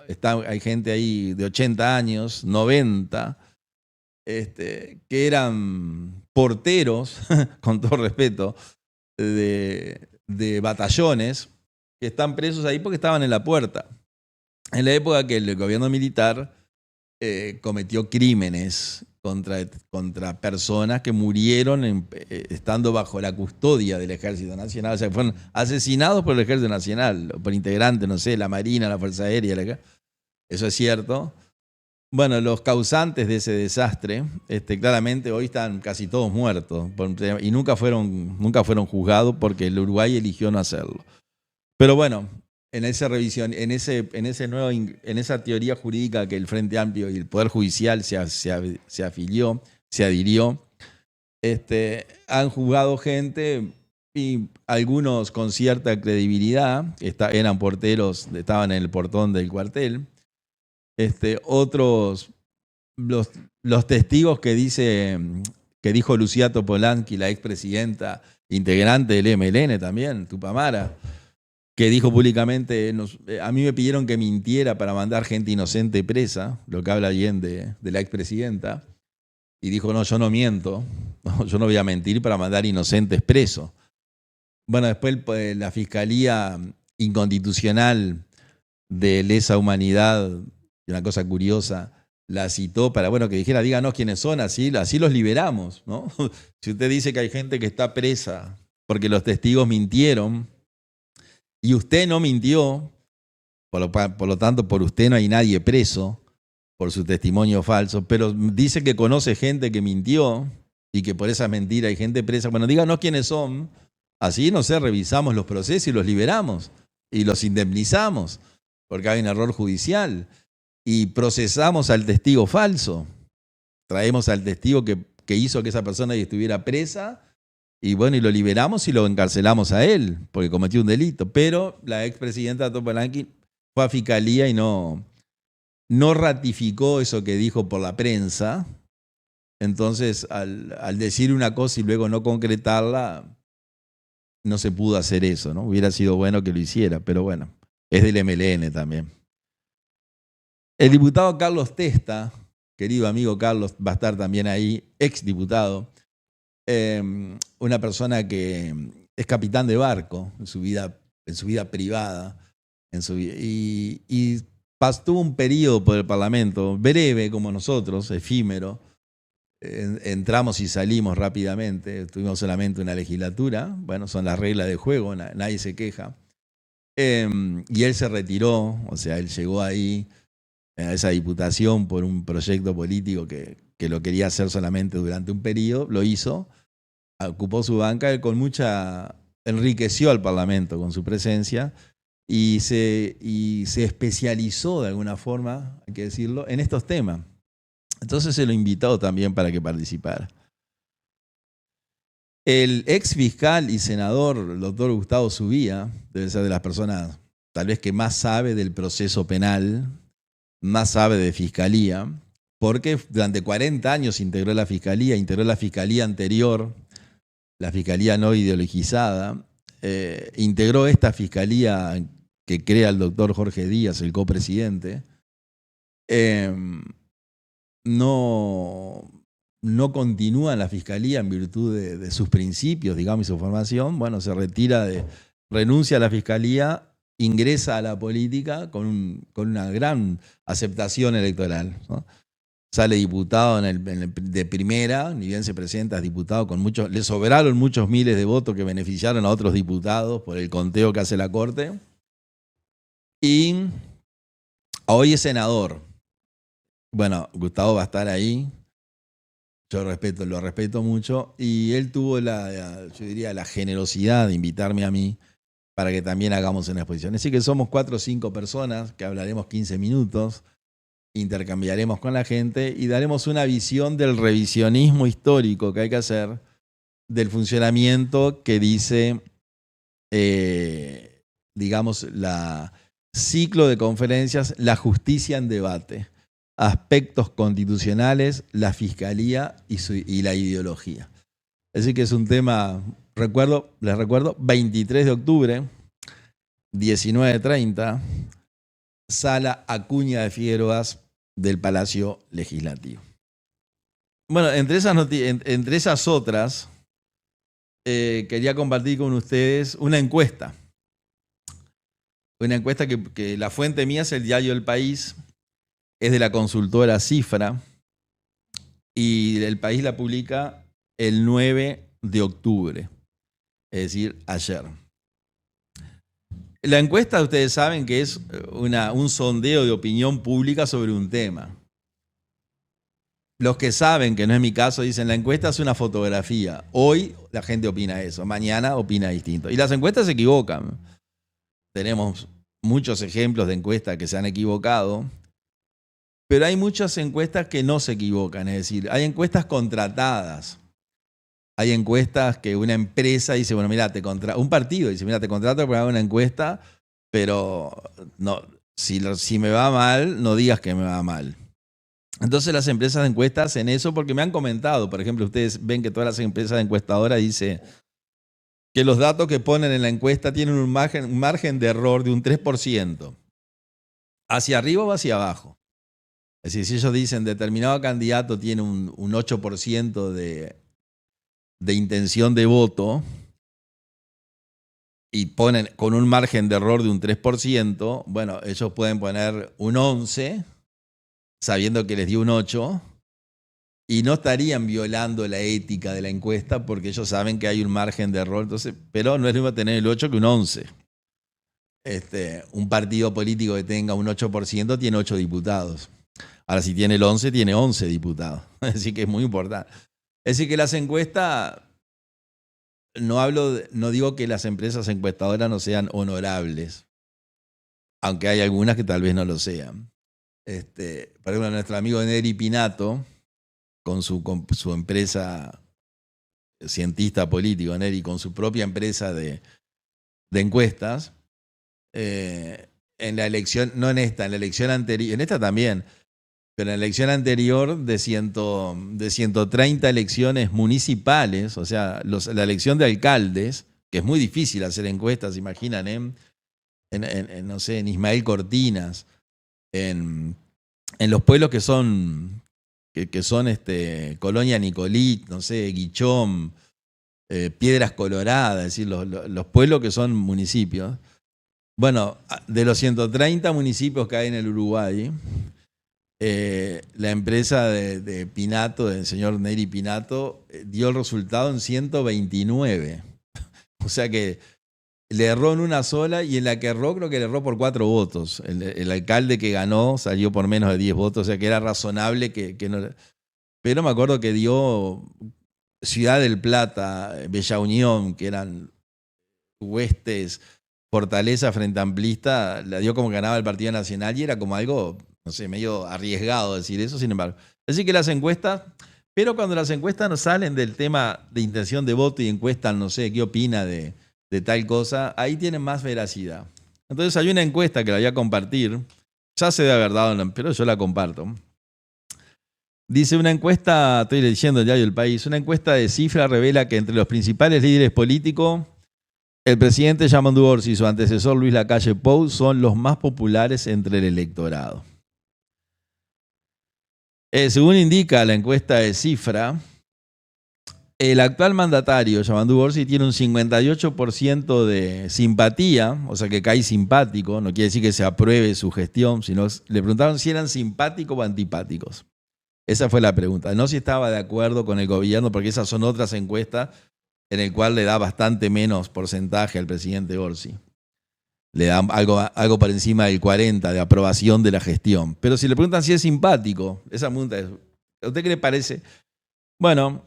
hay gente ahí de 80 años, 90, que eran porteros, con todo respeto, de batallones, que están presos ahí porque estaban en la puerta. En la época que el gobierno militar cometió crímenes contra personas que murieron estando bajo la custodia del Ejército Nacional. O sea, fueron asesinados por el Ejército Nacional, por integrantes, no sé, la Marina, la Fuerza Aérea. Eso es cierto. Bueno, los causantes de ese desastre, claramente hoy están casi todos muertos y nunca fueron juzgados porque el Uruguay eligió no hacerlo. Pero bueno, en esa revisión, en esa teoría jurídica que el Frente Amplio y el Poder Judicial se afilió, se adhirió, han juzgado gente, y algunos con cierta credibilidad, eran porteros, estaban en el portón del cuartel. Otros, los testigos que dijo Lucía Topolanqui, la expresidenta, integrante del MLN también, Tupamara, que dijo públicamente, a mí me pidieron que mintiera para mandar gente inocente presa, lo que habla bien de la expresidenta, y dijo, no, yo no miento, no, yo no voy a mentir para mandar inocentes presos. Bueno, después la Fiscalía Inconstitucional de Lesa Humanidad, una cosa curiosa, la citó para, bueno, que dijera, díganos quiénes son, así los liberamos, ¿no? Si usted dice que hay gente que está presa porque los testigos mintieron y usted no mintió, por lo tanto, por usted no hay nadie preso por su testimonio falso, pero dice que conoce gente que mintió y que por esa mentira hay gente presa. Bueno, díganos quiénes son, así, no sé, revisamos los procesos y los liberamos y los indemnizamos porque hay un error judicial. Y procesamos al testigo falso. Traemos al testigo que hizo que esa persona estuviera presa, y bueno, y lo liberamos y lo encarcelamos a él, porque cometió un delito. Pero la expresidenta Topolanqui fue a Fiscalía y no ratificó eso que dijo por la prensa. Entonces, al decir una cosa y luego no concretarla, no se pudo hacer eso, ¿no? Hubiera sido bueno que lo hiciera, pero bueno, es del MLN también. El diputado Carlos Testa, querido amigo Carlos, va a estar también ahí, exdiputado, una persona que es capitán de barco en su vida privada, y tuvo un periodo por el Parlamento, breve como nosotros, efímero. Entramos y salimos rápidamente, tuvimos solamente una legislatura, bueno, son las reglas de juego, nadie se queja. Y él se retiró, o sea, él llegó ahí a esa diputación por un proyecto político que lo quería hacer solamente durante un periodo, lo hizo, ocupó su banca, él enriqueció al Parlamento con su presencia y se especializó de alguna forma, hay que decirlo, en estos temas. Entonces se lo invitó también para que participara. El ex fiscal y senador, el doctor Gustavo Subía, debe ser de las personas tal vez que más sabe del proceso penal, más sabe de fiscalía, porque durante 40 años integró la fiscalía anterior, la fiscalía no ideologizada, integró esta fiscalía que crea el doctor Jorge Díaz, el copresidente. No continúa en la fiscalía en virtud de sus principios, digamos, y su formación. Bueno, se renuncia a la fiscalía, ingresa a la política con una gran aceptación electoral, ¿no? Sale diputado de primera, ni bien se presenta, es diputado con muchos, le sobraron muchos miles de votos que beneficiaron a otros diputados por el conteo que hace la Corte. Y hoy es senador. Bueno, Gustavo va a estar ahí. Yo lo respeto mucho. Y él tuvo yo diría, la generosidad de invitarme a mí para que también hagamos una exposición. Así que somos 4 o 5 personas que hablaremos 15 minutos, intercambiaremos con la gente y daremos una visión del revisionismo histórico que hay que hacer del funcionamiento que dice, digamos, la ciclo de conferencias La justicia en debate, aspectos constitucionales, la fiscalía y la ideología. Así que es un tema, les recuerdo, 23 de octubre, 19:30, Sala Acuña de Figueroas del Palacio Legislativo. Bueno, entre esas otras, quería compartir con ustedes una encuesta. Una encuesta que la fuente mía es el diario El País, es de la consultora Cifra, y El País la publica el 9 de octubre, es decir, ayer. La encuesta, ustedes saben que es un sondeo de opinión pública sobre un tema. Los que saben, que no es mi caso, dicen la encuesta es una fotografía. Hoy la gente opina eso, mañana opina distinto. Y las encuestas se equivocan. Tenemos muchos ejemplos de encuestas que se han equivocado, pero hay muchas encuestas que no se equivocan. Es decir, hay encuestas contratadas. Hay encuestas que una empresa dice, bueno, mira, un partido dice, mira, te contrato para hacer una encuesta, pero no, si me va mal, no digas que me va mal. Entonces las empresas de encuestas hacen eso porque me han comentado, por ejemplo, ustedes ven que todas las empresas de encuestadoras dicen que los datos que ponen en la encuesta tienen un margen de error de un 3%, hacia arriba o hacia abajo. Es decir, si ellos dicen determinado candidato tiene un 8% de intención de voto y ponen con un margen de error de un 3%, bueno, ellos pueden poner un 11%, sabiendo que les dio un 8%, y no estarían violando la ética de la encuesta porque ellos saben que hay un margen de error, entonces, pero no es lo mismo tener el 8 que un 11%. Un partido político que tenga un 8% tiene 8 diputados. Ahora, si tiene el 11, tiene 11 diputados. Así que es muy importante. Es decir, que las encuestas, no digo que las empresas encuestadoras no sean honorables, aunque hay algunas que tal vez no lo sean. Por ejemplo, nuestro amigo Neri Pinato, con su empresa, cientista político, Neri, con su propia empresa de encuestas, en la elección, no en esta, en la elección anterior, en esta también, pero en la elección anterior de 130 elecciones municipales, o sea, la elección de alcaldes, que es muy difícil hacer encuestas, imaginan, no sé, en Ismael Cortinas, en los pueblos que son Colonia Nicolit, no sé, Guichón, Piedras Coloradas, es decir, los pueblos que son municipios. Bueno, de los 130 municipios que hay en el Uruguay, la empresa de Pinato, del señor Neri Pinato, dio el resultado en 129. O sea que le erró en una sola, y en la que erró creo que le erró por 4 votos. El alcalde que ganó salió por menos de 10 votos, o sea que era razonable que no. Pero me acuerdo que dio Ciudad del Plata, Bella Unión, que eran huestes, Fortaleza frente a Amplista, la dio como que ganaba el Partido Nacional y era como algo no sé, medio arriesgado decir eso, sin embargo. Así que las encuestas, pero cuando las encuestas no salen del tema de intención de voto y encuestan, no sé, qué opina de tal cosa, ahí tienen más veracidad. Entonces hay una encuesta que la voy a compartir, ya se debe haber dado, pero yo la comparto. Dice una encuesta, estoy leyendo el diario El País, una encuesta de Cifra revela que entre los principales líderes políticos, el presidente Yamandu Orsi y su antecesor Luis Lacalle Pou son los más populares entre el electorado. Según indica la encuesta de Cifra, el actual mandatario, Yamandu Orsi, tiene un 58% de simpatía, o sea que cae simpático, no quiere decir que se apruebe su gestión, sino le preguntaron si eran simpáticos o antipáticos. Esa fue la pregunta, no si estaba de acuerdo con el gobierno, porque esas son otras encuestas en el cual le da bastante menos porcentaje al presidente Orsi. Le da algo por encima del 40% de aprobación de la gestión. Pero si le preguntan si es simpático, esa pregunta es, ¿a usted qué le parece? Bueno,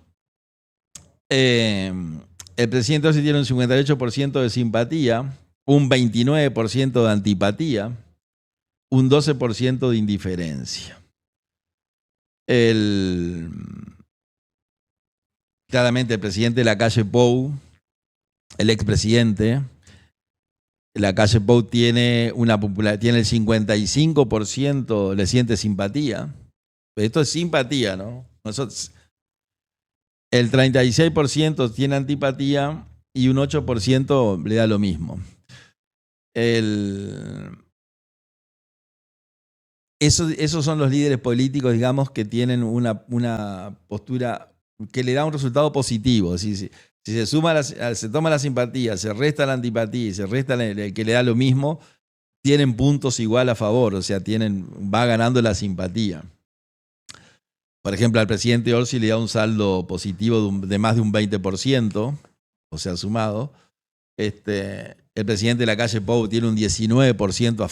el presidente Orsi tiene un 58% de simpatía, un 29% de antipatía, un 12% de indiferencia. Claramente el presidente Lacalle Pou, el expresidente, Lacalle Pou tiene el 55%, le siente simpatía. Esto es simpatía, ¿no? El 36% tiene antipatía y un 8% le da lo mismo. Esos son los líderes políticos, digamos, que tienen una postura que le da un resultado positivo. Si se toma la simpatía, se resta la antipatía y se resta el que le da lo mismo, tienen puntos igual a favor, o sea, va ganando la simpatía. Por ejemplo, al presidente Orsi le da un saldo positivo de más de un 20%, o sea, sumado. El presidente Lacalle Pou tiene un 19% a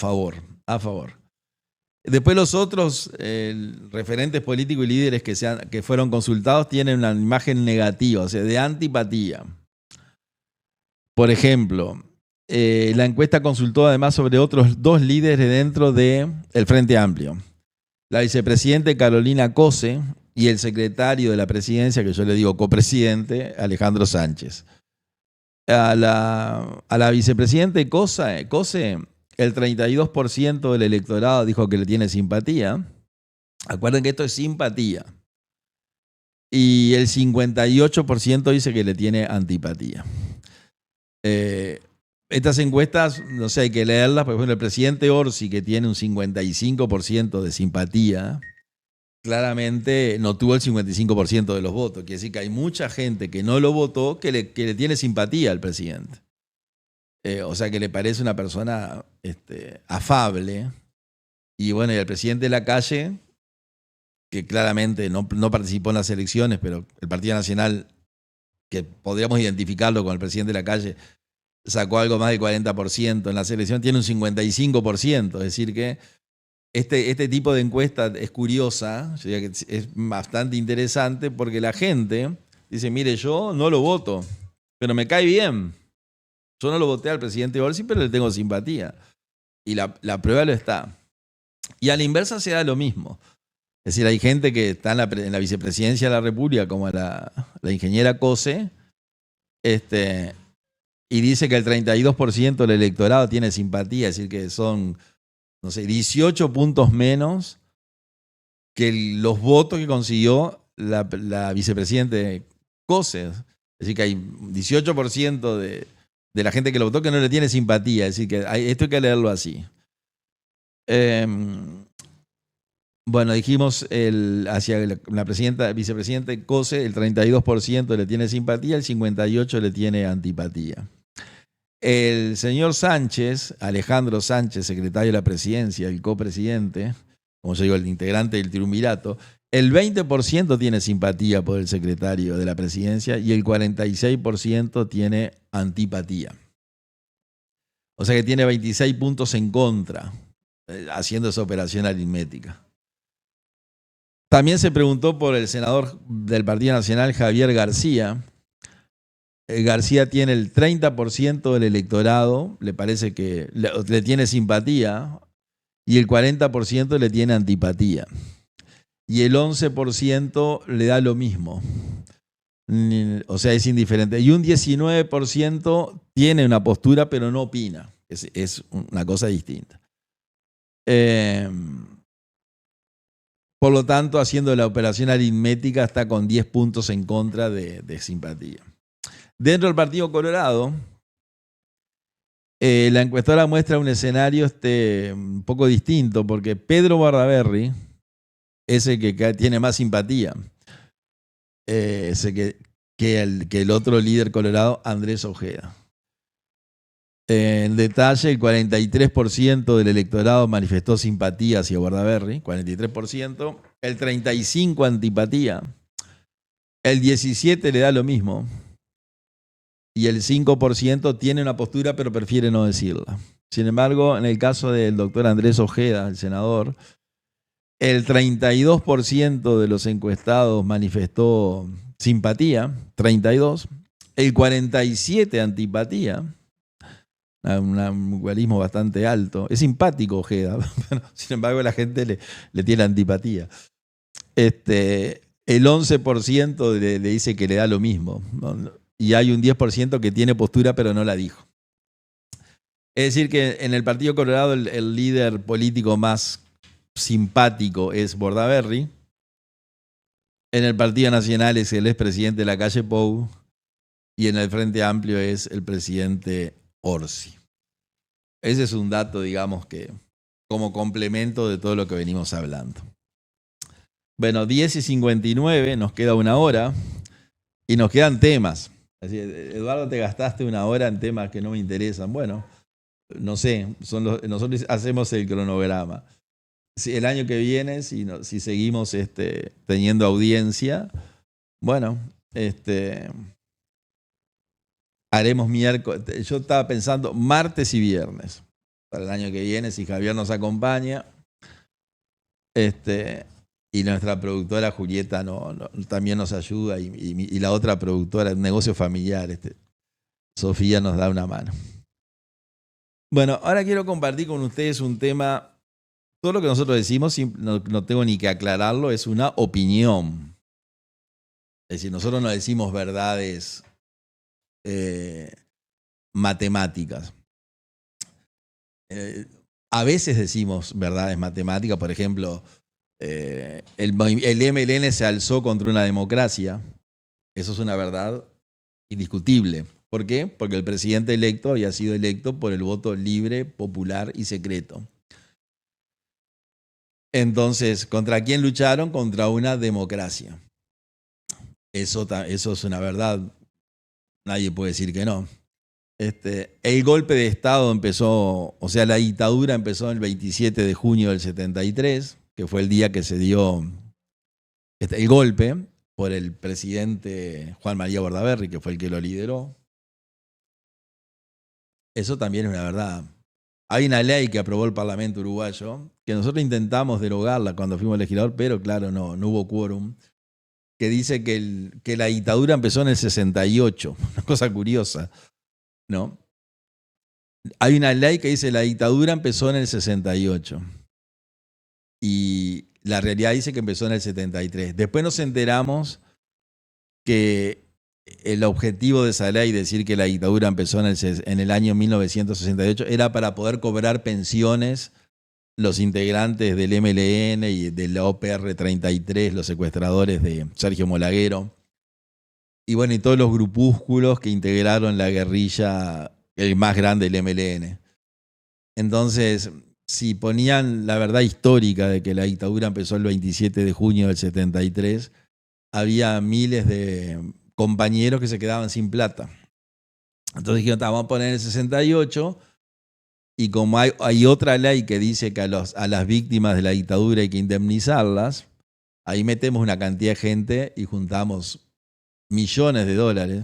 favor. Después los otros referentes políticos y líderes que fueron consultados tienen una imagen negativa, o sea, de antipatía. Por ejemplo, la encuesta consultó además sobre otros dos líderes dentro del Frente Amplio. La vicepresidenta Carolina Cose y el secretario de la presidencia, que yo le digo copresidente, Alejandro Sánchez. A la vicepresidenta Cose, el 32% del electorado dijo que le tiene simpatía. Acuerden que esto es simpatía. Y el 58% dice que le tiene antipatía. Estas encuestas, no sé, hay que leerlas. Por ejemplo, el presidente Orsi, que tiene un 55% de simpatía, claramente no tuvo el 55% de los votos. Quiere decir que hay mucha gente que no lo votó que le tiene simpatía al presidente. O sea que le parece una persona afable. Y bueno, y el presidente Lacalle, que claramente no participó en las elecciones, pero el Partido Nacional, que podríamos identificarlo con el presidente Lacalle, sacó algo más del 40% en la selección, tiene un 55%. Es decir que este tipo de encuesta es curiosa, yo diría que es bastante interesante, porque la gente dice, mire, yo no lo voto, pero me cae bien. Yo no lo voté al presidente Orsi, pero le tengo simpatía. Y la prueba lo está. Y a la inversa se da lo mismo. Es decir, hay gente que está en la vicepresidencia de la República, como la ingeniera Cose, y dice que el 32% del electorado tiene simpatía, es decir, que son, no sé, 18 puntos menos que los votos que consiguió la vicepresidenta Cose. Es decir, que hay 18% de la gente que lo votó que no le tiene simpatía. Es decir, que esto hay que leerlo así. Bueno, dijimos hacia la vicepresidenta Cose, el 32% le tiene simpatía, el 58% le tiene antipatía. El señor Sánchez, Alejandro Sánchez, secretario de la presidencia, el copresidente, como yo digo, el integrante del triunvirato, el 20% tiene simpatía por el secretario de la presidencia y el 46% tiene antipatía. O sea que tiene 26 puntos en contra, haciendo esa operación aritmética. También se preguntó por el senador del Partido Nacional, Javier García. García tiene el 30% del electorado, le parece que le tiene simpatía, y el 40% le tiene antipatía. Y el 11% le da lo mismo. O sea, es indiferente. Y un 19% tiene una postura, pero no opina. Es una cosa distinta. Por lo tanto, haciendo la operación aritmética, está con 10 puntos en contra de simpatía. Dentro del Partido Colorado, la encuestadora muestra un escenario un poco distinto, porque Pedro Bordaberry es el que tiene más simpatía. Que el otro líder colorado, Andrés Ojeda. En detalle, el 43% del electorado manifestó simpatía hacia Bordaberry, 43%, el 35% antipatía, el 17% le da lo mismo y el 5% tiene una postura pero prefiere no decirla. Sin embargo, en el caso del doctor Andrés Ojeda, el senador, el 32% de los encuestados manifestó simpatía, 32%, el 47% antipatía, un igualismo bastante alto. Es simpático Ojeda, pero sin embargo la gente le tiene antipatía. El 11% le dice que le da lo mismo, ¿no? Y hay un 10% que tiene postura pero no la dijo. Es decir que en el Partido Colorado el líder político más simpático es Bordaberry. En el Partido Nacional es el expresidente Lacalle Pou y en el Frente Amplio es el presidente Orsi. Ese es un dato, digamos, que como complemento de todo lo que venimos hablando. Bueno, 10:59, nos queda una hora y nos quedan temas. Así, Eduardo, te gastaste una hora en temas que no me interesan. Bueno, no sé, nosotros hacemos el cronograma. Si el año que viene, si seguimos teniendo audiencia, bueno, haremos miércoles. Yo estaba pensando martes y viernes para el año que viene, si Javier nos acompaña. Y nuestra productora Julieta también nos ayuda y la otra productora, negocio familiar, Sofía nos da una mano. Bueno, ahora quiero compartir con ustedes un tema. Todo lo que nosotros decimos, no tengo ni que aclararlo, es una opinión. Es decir, nosotros no decimos verdades matemáticas. A veces decimos verdades matemáticas, por ejemplo, el MLN se alzó contra una democracia. Eso es una verdad indiscutible. ¿Por qué? Porque el presidente electo había sido electo por el voto libre, popular y secreto. Entonces, ¿contra quién lucharon? Contra una democracia. Eso es una verdad. Nadie puede decir que no. El golpe de Estado empezó, o sea, la dictadura empezó el 27 de junio del 73, que fue el día que se dio el golpe por el presidente Juan María Bordaberry, que fue el que lo lideró. Eso también es una verdad. Hay una ley que aprobó el Parlamento uruguayo, que nosotros intentamos derogarla cuando fuimos legislador, pero claro, no hubo quórum, que dice que la dictadura empezó en el 68, una cosa curiosa, ¿no? Hay una ley que dice que la dictadura empezó en el 68 y la realidad dice que empezó en el 73. Después nos enteramos que el objetivo de esa ley, decir que la dictadura empezó en el año 1968, era para poder cobrar pensiones los integrantes del MLN y de la OPR 33, los secuestradores de Sergio Molaguero, y bueno, y todos los grupúsculos que integraron la guerrilla, el más grande del MLN. Entonces, si ponían la verdad histórica de que la dictadura empezó el 27 de junio del 73, había miles de compañeros que se quedaban sin plata. Entonces dijeron, vamos a poner el 68, y como hay otra ley que dice que a las víctimas de la dictadura hay que indemnizarlas, ahí metemos una cantidad de gente y juntamos millones de dólares.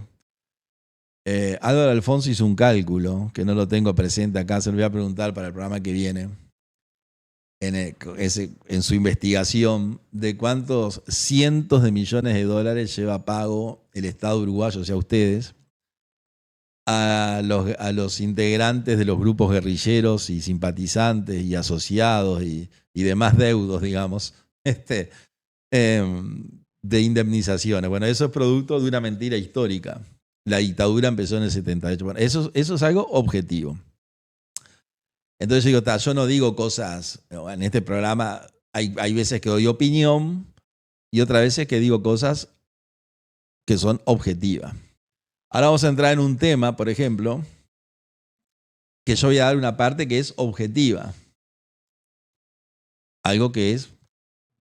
Álvaro Alfonso hizo un cálculo, que no lo tengo presente acá, se lo voy a preguntar para el programa que viene, en su investigación, de cuántos cientos de millones de dólares lleva pago el Estado uruguayo, o sea, ustedes, a los integrantes de los grupos guerrilleros y simpatizantes y asociados y demás deudos, digamos, de indemnizaciones. Bueno, eso es producto de una mentira histórica. La dictadura empezó en el 78. Bueno, eso es algo objetivo. Entonces yo digo, yo no digo cosas, en este programa hay veces que doy opinión y otras veces que digo cosas que son objetivas. Ahora vamos a entrar en un tema, por ejemplo, que yo voy a dar una parte que es objetiva. Algo que es,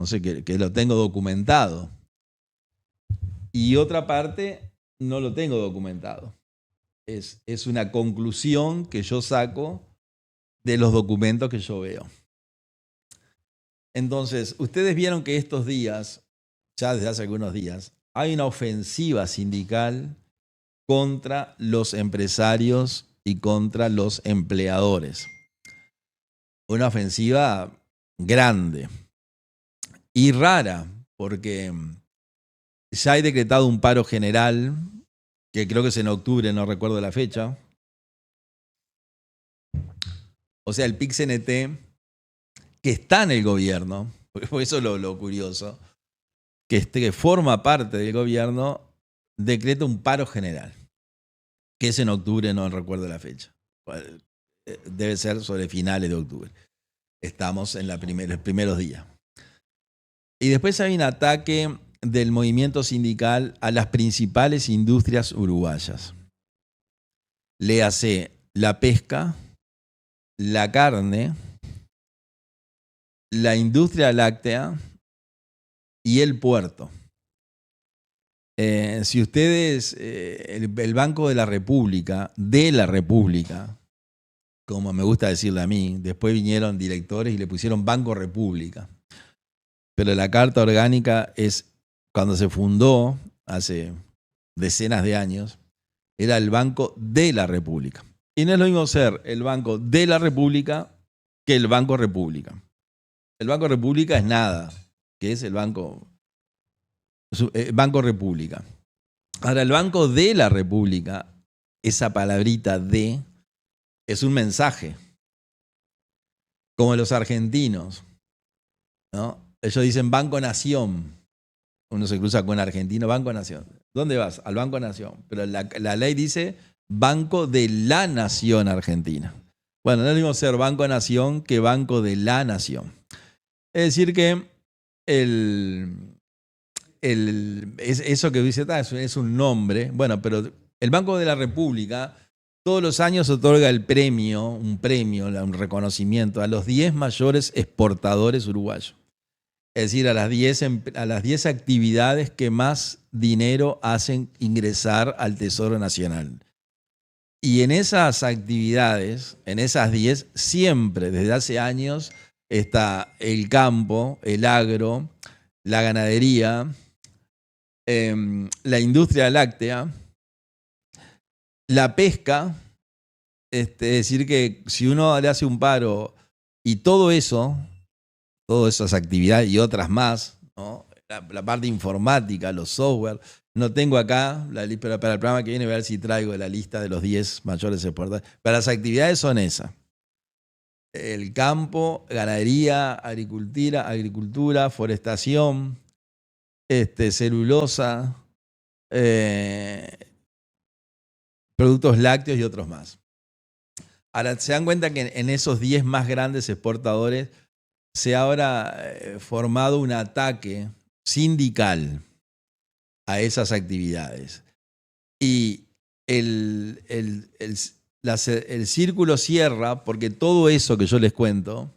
no sé, que lo tengo documentado. Y otra parte no lo tengo documentado. Es una conclusión que yo saco de los documentos que yo veo. Entonces, ustedes vieron que estos días, ya desde hace algunos días, hay una ofensiva sindical contra los empresarios y contra los empleadores. Una ofensiva grande y rara, porque ya hay decretado un paro general, que creo que es en octubre, no recuerdo la fecha. O sea, el PIC-CNT, que está en el gobierno, por eso lo curioso, que forma parte del gobierno, decreta un paro general, que es en octubre, no recuerdo la fecha. Debe ser sobre finales de octubre. Estamos en los primeros días. Y después hay un ataque del movimiento sindical a las principales industrias uruguayas. Léase la pesca, la carne, la industria láctea y el puerto. Si ustedes, el Banco de la República, como me gusta decirle a mí, después vinieron directores y le pusieron Banco República. Pero la Carta Orgánica es, cuando se fundó, hace decenas de años, era el Banco de la República. Y no es lo mismo ser el Banco de la República que el Banco República. El Banco República es nada, que es el Banco República. Ahora, el Banco de la República, esa palabrita de, es un mensaje. Como los argentinos, ¿no? Ellos dicen Banco Nación. Uno se cruza con argentino, Banco Nación. ¿Dónde vas? Al Banco Nación. Pero la ley dice Banco de la Nación Argentina. Bueno, no es lo mismo ser Banco Nación que Banco de la Nación. Es decir que eso que dice es un nombre. Bueno, pero el Banco de la República todos los años otorga un premio, un reconocimiento a los 10 mayores exportadores uruguayos. Es decir, a las 10 actividades que más dinero hacen ingresar al Tesoro Nacional. Y en esas actividades, en esas 10, siempre, desde hace años, está el campo, el agro, la ganadería, la industria láctea, la pesca. Es decir, que si uno le hace un paro y todo eso, todas esas actividades y otras más, ¿no? La parte informática, los software. No tengo acá, pero para el programa que viene voy a ver si traigo la lista de los 10 mayores exportadores. Pero las actividades son esas. El campo, ganadería, agricultura, forestación, celulosa, productos lácteos y otros más. Ahora, se dan cuenta que en esos 10 más grandes exportadores se ha ahora formado un ataque sindical a esas actividades. Y el círculo cierra porque todo eso que yo les cuento,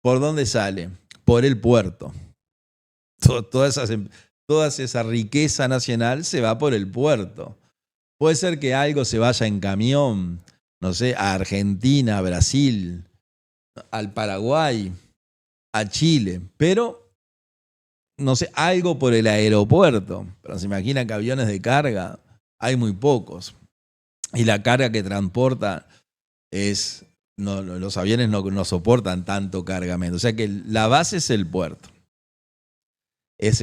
¿por dónde sale? Por el puerto. Toda esa riqueza nacional se va por el puerto. Puede ser que algo se vaya en camión, no sé, a Argentina, a Brasil, al Paraguay, a Chile, pero no sé, algo por el aeropuerto. Pero se imaginan que aviones de carga hay muy pocos. Y la carga que transporta los aviones no soportan tanto cargamento. O sea que la base es el puerto. Es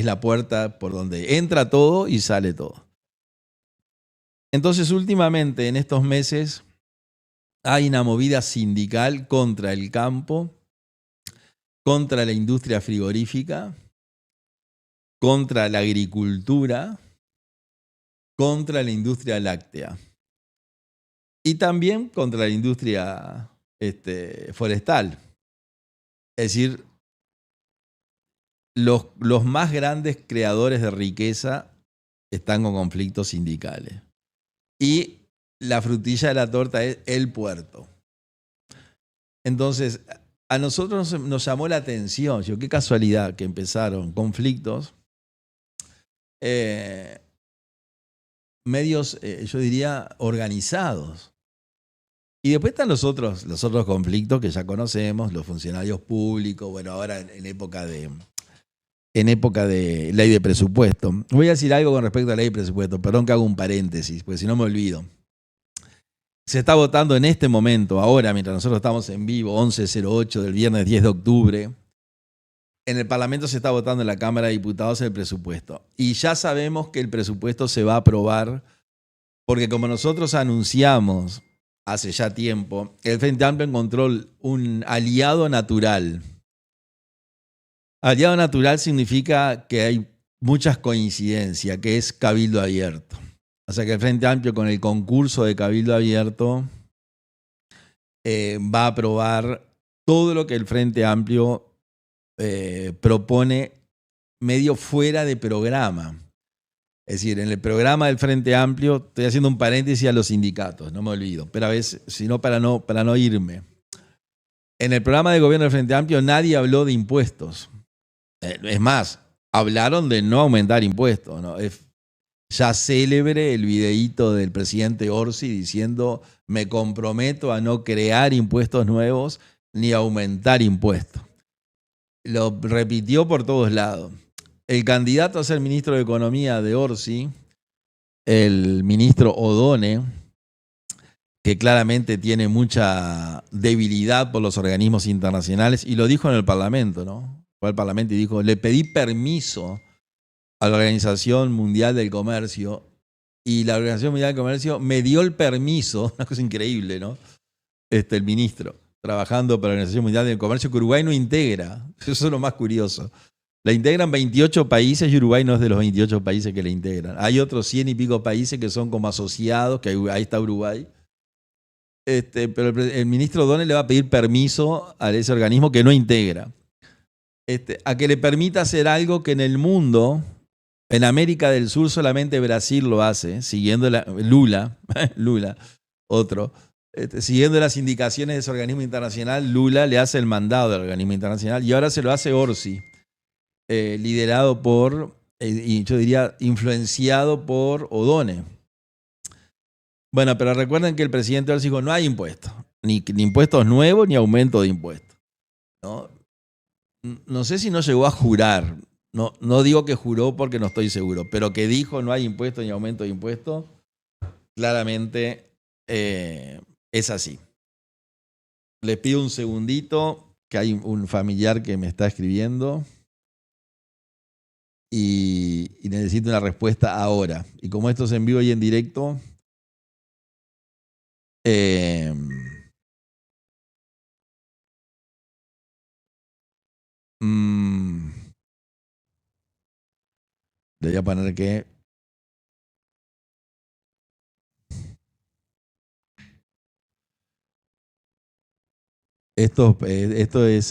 la puerta por donde entra todo y sale todo. Entonces, últimamente, en estos meses, hay una movida sindical contra el campo, contra la industria frigorífica, contra la agricultura, contra la industria láctea y también contra la industria forestal. Es decir, los más grandes creadores de riqueza están con conflictos sindicales. Y la frutilla de la torta es el puerto. Entonces, a nosotros nos llamó la atención, qué casualidad que empezaron conflictos, medios, yo diría, organizados. Y después están los otros conflictos que ya conocemos, los funcionarios públicos, bueno, ahora en época de ley de presupuesto. Voy a decir algo con respecto a la ley de presupuesto, perdón que hago un paréntesis, porque si no me olvido. Se está votando en este momento, ahora, mientras nosotros estamos en vivo, 11:08 del viernes 10 de octubre, en el Parlamento se está votando en la Cámara de Diputados el presupuesto. Y ya sabemos que el presupuesto se va a aprobar, porque como nosotros anunciamos hace ya tiempo, el Frente Amplio encontró un aliado natural. Aliado natural significa que hay muchas coincidencias, que es Cabildo Abierto. O sea que el Frente Amplio, con el concurso de Cabildo Abierto, va a aprobar todo lo que el Frente Amplio propone medio fuera de programa. Es decir, en el programa del Frente Amplio, estoy haciendo un paréntesis a los sindicatos, no me olvido, pero a veces, sino para no irme. En el programa de gobierno del Frente Amplio nadie habló de impuestos. Es más, hablaron de no aumentar impuestos, ¿no? Es ya célebre el videíto del presidente Orsi diciendo: me comprometo a no crear impuestos nuevos ni aumentar impuestos. Lo repitió por todos lados. El candidato a ser ministro de Economía de Orsi, el ministro Odone, que claramente tiene mucha debilidad por los organismos internacionales, y lo dijo en el Parlamento, ¿no? Fue al Parlamento y dijo: le pedí permiso a la Organización Mundial del Comercio y la Organización Mundial del Comercio me dio el permiso, una cosa increíble, ¿no? El ministro, trabajando para la Organización Mundial del Comercio, que Uruguay no integra. Eso es lo más curioso. La integran 28 países y Uruguay no es de los 28 países que la integran. Hay otros 100 y pico países que son como asociados, que ahí está Uruguay. Pero el ministro O'Donnell le va a pedir permiso a ese organismo que no integra. A que le permita hacer algo que en el mundo, en América del Sur solamente Brasil lo hace, siguiendo Lula, otro, siguiendo las indicaciones de ese organismo internacional. Lula le hace el mandado del organismo internacional y ahora se lo hace Orsi, liderado por, y yo diría, influenciado por Odone. Bueno, pero recuerden que el presidente Orsi dijo: no hay impuestos, ni impuestos nuevos ni aumento de impuestos, ¿no? No sé si no llegó a jurar, no digo que juró porque no estoy seguro, pero que dijo no hay impuestos ni aumento de impuestos, claramente es así. Les pido un segundito, que hay un familiar que me está escribiendo y necesito una respuesta ahora. Y como esto es en vivo y en directo, le voy a poner que esto es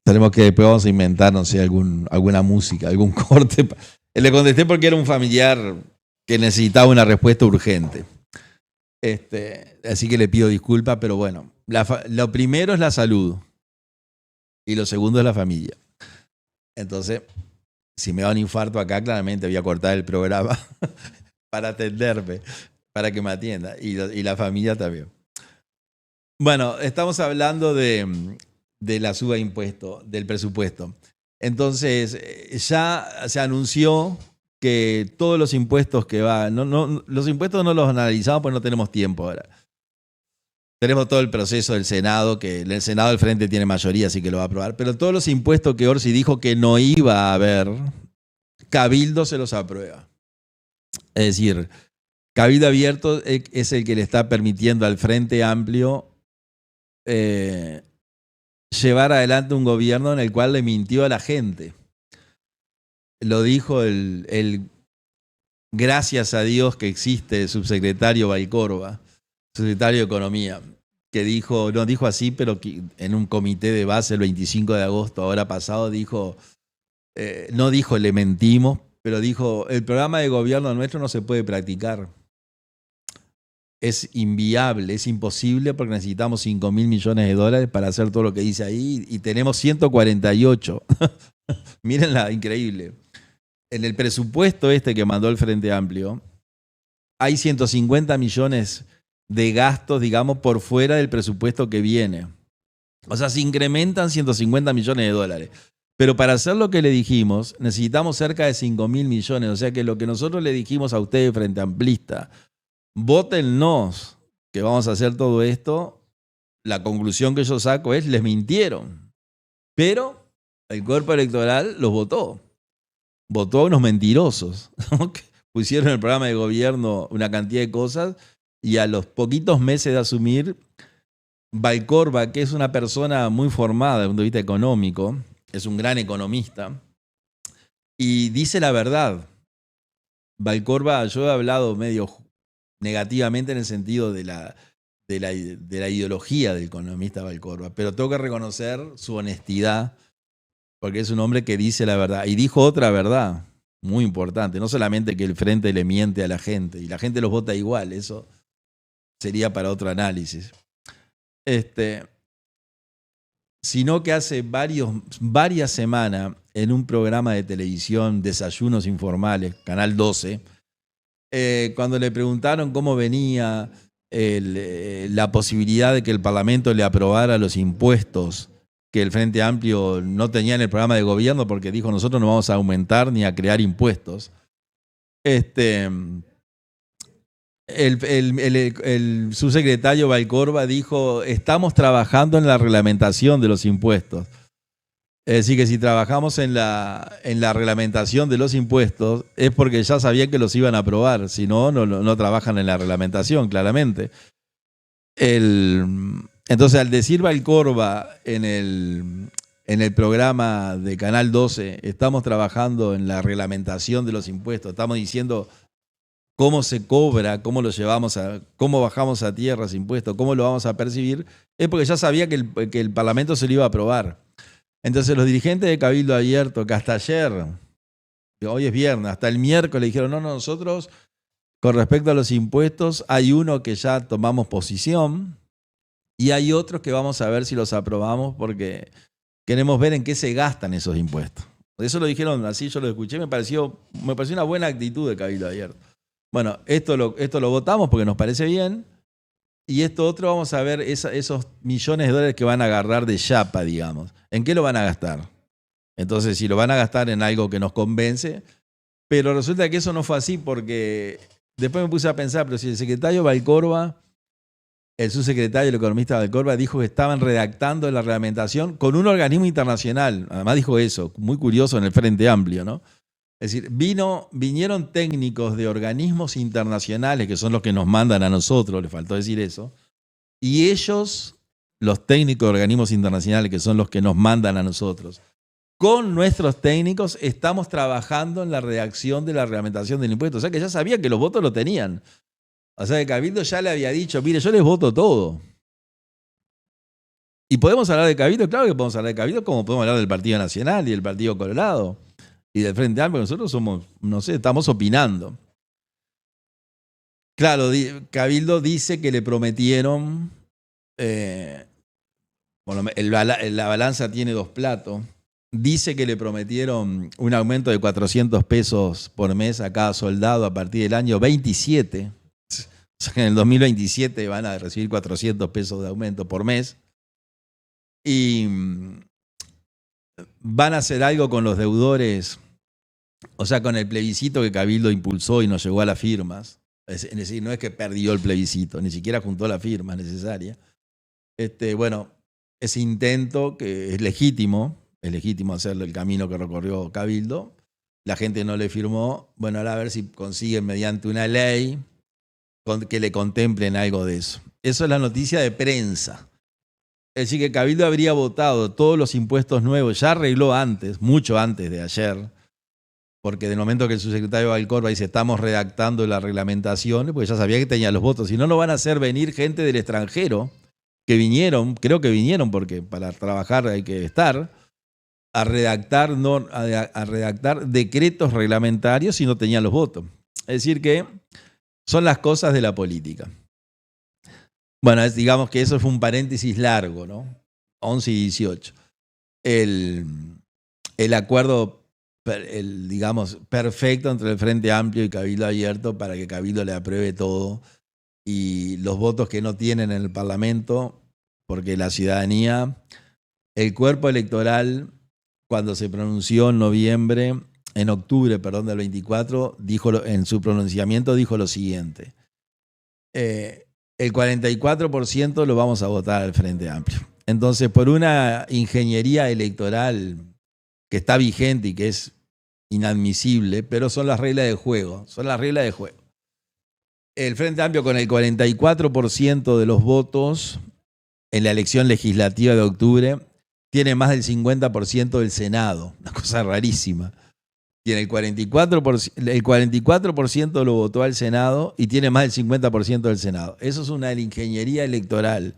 tenemos que después vamos a inventar, no sé, alguna música, algún corte. Le contesté porque era un familiar que necesitaba una respuesta urgente. Así que le pido disculpas, pero bueno, lo primero es la salud y lo segundo es la familia. Entonces, si me da un infarto acá, claramente voy a cortar el programa para atenderme, para que me atienda, y la familia también. Bueno, estamos hablando de la suba de impuestos, del presupuesto. Entonces, ya se anunció que todos los impuestos que van, los impuestos no los analizamos porque no tenemos tiempo ahora. Tenemos todo el proceso del Senado, que en el Senado el Frente tiene mayoría, así que lo va a aprobar. Pero todos los impuestos que Orsi dijo que no iba a haber, Cabildo se los aprueba. Es decir, Cabildo Abierto es el que le está permitiendo al Frente Amplio llevar adelante un gobierno en el cual le mintió a la gente. Lo dijo el gracias a Dios que existe el subsecretario Valcorba, secretario de Economía, que dijo, no dijo así, pero que en un comité de base el 25 de agosto, ahora pasado, dijo, no dijo le mentimos, pero dijo, el programa de gobierno nuestro no se puede practicar. Es inviable, es imposible porque necesitamos 5.000 millones de dólares para hacer todo lo que dice ahí y tenemos 148. Mírenla, increíble. En el presupuesto este que mandó el Frente Amplio, hay 150 millones de gastos, digamos, por fuera del presupuesto que viene. O sea, se incrementan 150 millones de dólares. Pero para hacer lo que le dijimos, necesitamos cerca de 5.000 millones. O sea que lo que nosotros le dijimos a ustedes, Frente Amplista, vótennos, que vamos a hacer todo esto, la conclusión que yo saco es, les mintieron. Pero el cuerpo electoral los votó. Votó a unos mentirosos, ¿no? Que pusieron en el programa de gobierno una cantidad de cosas y a los poquitos meses de asumir, Valcorba, que es una persona muy formada desde el punto de vista económico, es un gran economista, y dice la verdad. Valcorba, yo he hablado medio negativamente en el sentido de la ideología del economista Valcorba, pero tengo que reconocer su honestidad, porque es un hombre que dice la verdad. Y dijo otra verdad muy importante, no solamente que el Frente le miente a la gente, y la gente los vota igual, eso sería para otro análisis. Sino que hace varias semanas, en un programa de televisión, Desayunos Informales, Canal 12, cuando le preguntaron cómo venía la posibilidad de que el Parlamento le aprobara los impuestos que el Frente Amplio no tenía en el programa de gobierno, porque dijo, nosotros no vamos a aumentar ni a crear impuestos. El subsecretario Valcorba dijo, estamos trabajando en la reglamentación de los impuestos. Es decir, que si trabajamos en la reglamentación de los impuestos es porque ya sabían que los iban a aprobar, si no, no trabajan en la reglamentación, claramente. Entonces, al decir Valcorba en el programa de Canal 12, estamos trabajando en la reglamentación de los impuestos, estamos diciendo cómo se cobra, cómo bajamos a tierra ese impuesto, cómo lo vamos a percibir, es porque ya sabía que el Parlamento se lo iba a aprobar. Entonces los dirigentes de Cabildo Abierto, que hasta ayer, hoy es viernes, hasta el miércoles dijeron, no, nosotros con respecto a los impuestos hay uno que ya tomamos posición y hay otros que vamos a ver si los aprobamos porque queremos ver en qué se gastan esos impuestos. Eso lo dijeron así, yo lo escuché, me pareció una buena actitud de Cabildo Abierto. Bueno, esto lo votamos porque nos parece bien. Y esto otro, vamos a ver esos millones de dólares que van a agarrar de chapa, digamos. ¿En qué lo van a gastar? Entonces, si lo van a gastar en algo que nos convence, pero resulta que eso no fue así porque después me puse a pensar, pero si el secretario Valcorba, el subsecretario, el economista Valcorba, dijo que estaban redactando la reglamentación con un organismo internacional. Además dijo eso, muy curioso en el Frente Amplio, ¿no? Es decir, vinieron técnicos de organismos internacionales, que son los que nos mandan a nosotros, le faltó decir eso, y ellos, los técnicos de organismos internacionales, que son los que nos mandan a nosotros, con nuestros técnicos estamos trabajando en la redacción de la reglamentación del impuesto. O sea que ya sabían que los votos lo tenían. O sea que Cabildo ya le había dicho, mire, yo les voto todo. ¿Y podemos hablar de Cabildo? Claro que podemos hablar de Cabildo, como podemos hablar del Partido Nacional y del Partido Colorado. Y del Frente Amplio, nosotros somos, no sé, estamos opinando. Claro, Cabildo dice que le prometieron, la balanza tiene dos platos, dice que le prometieron un aumento de 400 pesos por mes a cada soldado a partir del año 27. O sea que en el 2027 van a recibir 400 pesos de aumento por mes. Y van a hacer algo con los deudores O sea, con el plebiscito que Cabildo impulsó y nos llegó a las firmas, es decir, no es que perdió el plebiscito, ni siquiera juntó las firmas necesarias. Bueno, ese intento que es legítimo hacerlo el camino que recorrió Cabildo, la gente no le firmó, bueno, ahora a ver si consiguen mediante una ley que le contemplen algo de eso. Eso es la noticia de prensa. Es decir, que Cabildo habría votado todos los impuestos nuevos, ya arregló antes, mucho antes de ayer, porque del momento que el subsecretario Valcorba dice estamos redactando la reglamentación, pues ya sabía que tenía los votos. Si no, no van a hacer venir gente del extranjero, que vinieron, creo que vinieron porque para trabajar hay que estar, a redactar decretos reglamentarios si no tenían los votos. Es decir que son las cosas de la política. Bueno, digamos que eso fue un paréntesis largo, ¿no? 11 y 18. El acuerdo, digamos, perfecto entre el Frente Amplio y Cabildo Abierto para que Cabildo le apruebe todo y los votos que no tienen en el Parlamento, porque la ciudadanía, el cuerpo electoral, cuando se pronunció en octubre del 24, en su pronunciamiento dijo lo siguiente. El 44% lo vamos a votar al Frente Amplio. Entonces, por una ingeniería electoral que está vigente y que es inadmisible, pero son las reglas de juego, El Frente Amplio con el 44% de los votos en la elección legislativa de octubre tiene más del 50% del Senado, una cosa rarísima. Tiene el 44% lo votó al Senado y tiene más del 50% del Senado. Eso es una ingeniería electoral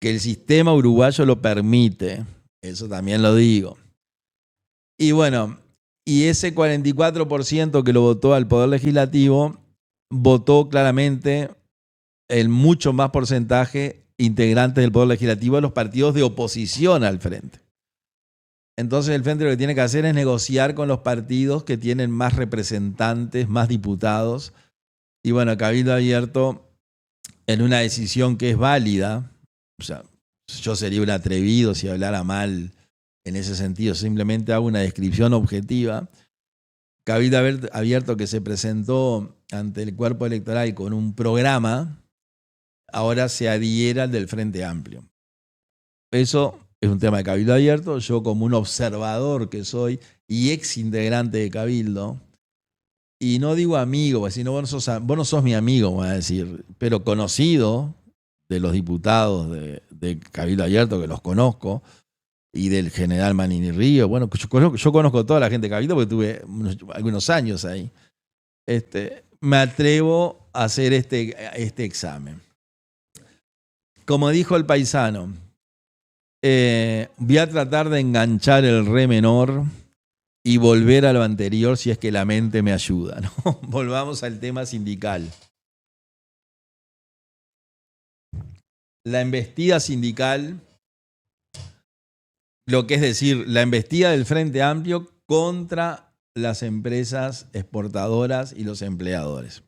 que el sistema uruguayo lo permite. Eso también lo digo. Y bueno, y ese 44% que lo votó al Poder Legislativo votó claramente el mucho más porcentaje integrantes del Poder Legislativo de los partidos de oposición al Frente. Entonces el Frente lo que tiene que hacer es negociar con los partidos que tienen más representantes, más diputados. Y bueno, Cabildo Abierto, en una decisión que es válida, o sea, yo sería un atrevido si hablara mal en ese sentido, simplemente hago una descripción objetiva. Cabildo Abierto que se presentó ante el cuerpo electoral con un programa, ahora se adhiera al del Frente Amplio. Eso es un tema de Cabildo Abierto. Yo, como un observador que soy y ex integrante de Cabildo, y no digo amigo, porque si no, vos no sos mi amigo, voy a decir, pero conocido de los diputados de Cabildo Abierto, que los conozco, y del general Manini Río. Bueno, yo conozco a toda la gente de Cabildo porque tuve algunos años ahí. Me atrevo a hacer este examen. Como dijo el paisano, voy a tratar de enganchar el re menor y volver a lo anterior si es que la mente me ayuda, ¿no? Volvamos al tema sindical. La embestida sindical, lo que es decir, la embestida del Frente Amplio contra las empresas exportadoras y los empleadores.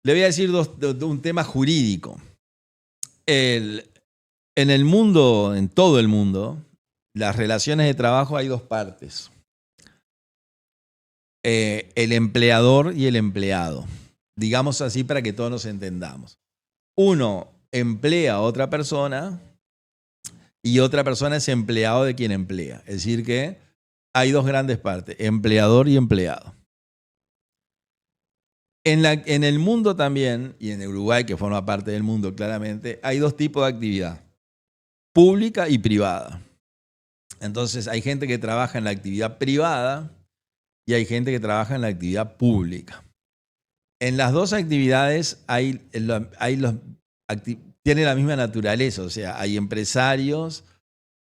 Le voy a decir un tema jurídico. En el mundo, en todo el mundo, las relaciones de trabajo hay dos partes. El empleador y el empleado. Digamos así para que todos nos entendamos. Uno emplea a otra persona y otra persona es empleado de quien emplea. Es decir que hay dos grandes partes, empleador y empleado. En el mundo también, y en Uruguay, que forma parte del mundo claramente, hay dos tipos de actividad, pública y privada. Entonces hay gente que trabaja en la actividad privada y hay gente que trabaja en la actividad pública. En las dos actividades tiene la misma naturaleza, o sea, hay empresarios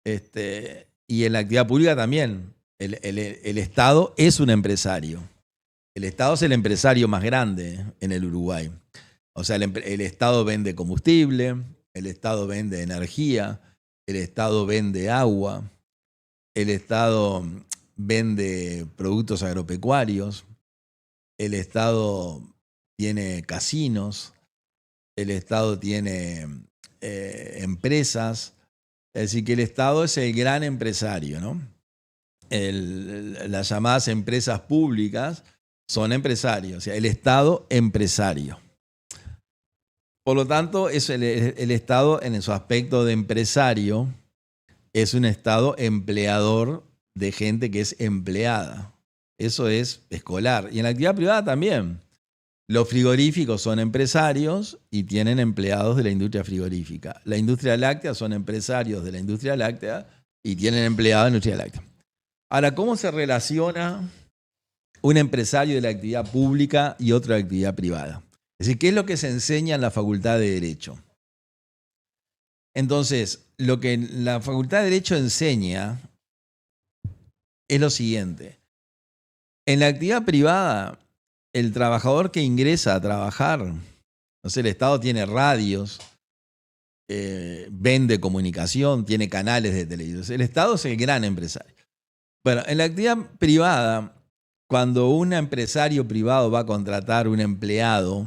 y en la actividad pública también. El Estado es un empresario. El Estado es el empresario más grande en el Uruguay. O sea, el Estado vende combustible, el Estado vende energía, el Estado vende agua, el Estado vende productos agropecuarios, el Estado tiene casinos, el Estado tiene empresas. Es decir, que el Estado es el gran empresario, ¿no? las llamadas empresas públicas son empresarios, o sea, el Estado empresario. Por lo tanto, es el Estado en su aspecto de empresario es un Estado empleador de gente que es empleada. Eso es escolar. Y en la actividad privada también. Los frigoríficos son empresarios y tienen empleados de la industria frigorífica. La industria láctea son empresarios de la industria láctea y tienen empleados de la industria láctea. Ahora, ¿cómo se relaciona un empresario de la actividad pública y otro de la actividad privada? Es decir, ¿qué es lo que se enseña en la Facultad de Derecho? Entonces, lo que la Facultad de Derecho enseña es lo siguiente. En la actividad privada, el trabajador que ingresa a trabajar, no sé, el Estado tiene radios, vende comunicación, tiene canales de televisión. El Estado es el gran empresario. Bueno, en la actividad privada, cuando un empresario privado va a contratar un empleado,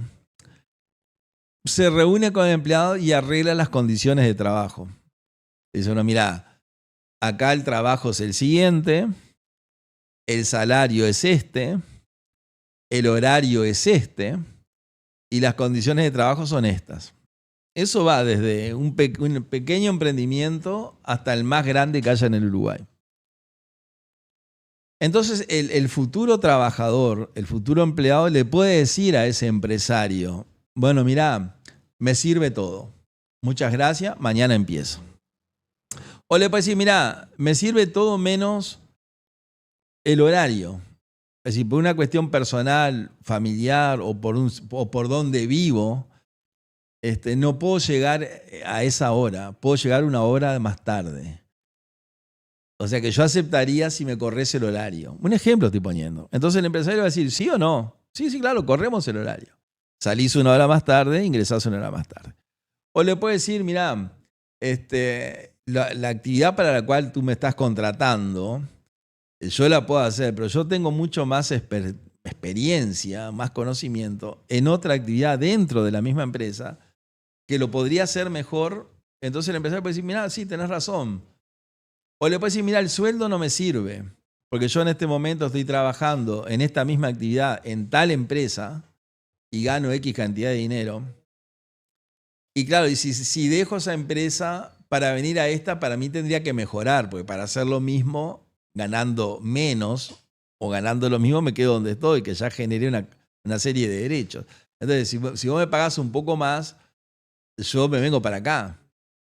se reúne con el empleado y arregla las condiciones de trabajo. Dice uno, mira, acá el trabajo es el siguiente, el salario es este, el horario es este y las condiciones de trabajo son estas. Eso va desde un pequeño emprendimiento hasta el más grande que haya en el Uruguay. Entonces el futuro trabajador, el futuro empleado le puede decir a ese empresario, bueno, mira, me sirve todo. Muchas gracias, mañana empiezo. O le puede decir, mira, me sirve todo menos el horario. Es decir, por una cuestión personal, familiar o por donde vivo, no puedo llegar a esa hora, puedo llegar una hora más tarde. O sea que yo aceptaría si me corres el horario. Un ejemplo estoy poniendo. Entonces el empresario va a decir, ¿sí o no? Sí, claro, corremos el horario. Salís una hora más tarde, ingresás una hora más tarde. O le puede decir, mira, la actividad para la cual tú me estás contratando, yo la puedo hacer, pero yo tengo mucho más experiencia, más conocimiento en otra actividad dentro de la misma empresa que lo podría hacer mejor. Entonces el empresario puede decir, mira, sí, tenés razón. O le puede decir, mira, el sueldo no me sirve, porque yo en este momento estoy trabajando en esta misma actividad en tal empresa y gano X cantidad de dinero. Y claro, y si dejo esa empresa para venir a esta, para mí tendría que mejorar, porque para hacer lo mismo, ganando menos o ganando lo mismo, me quedo donde estoy, que ya generé una serie de derechos. Entonces, si vos me pagás un poco más, yo me vengo para acá.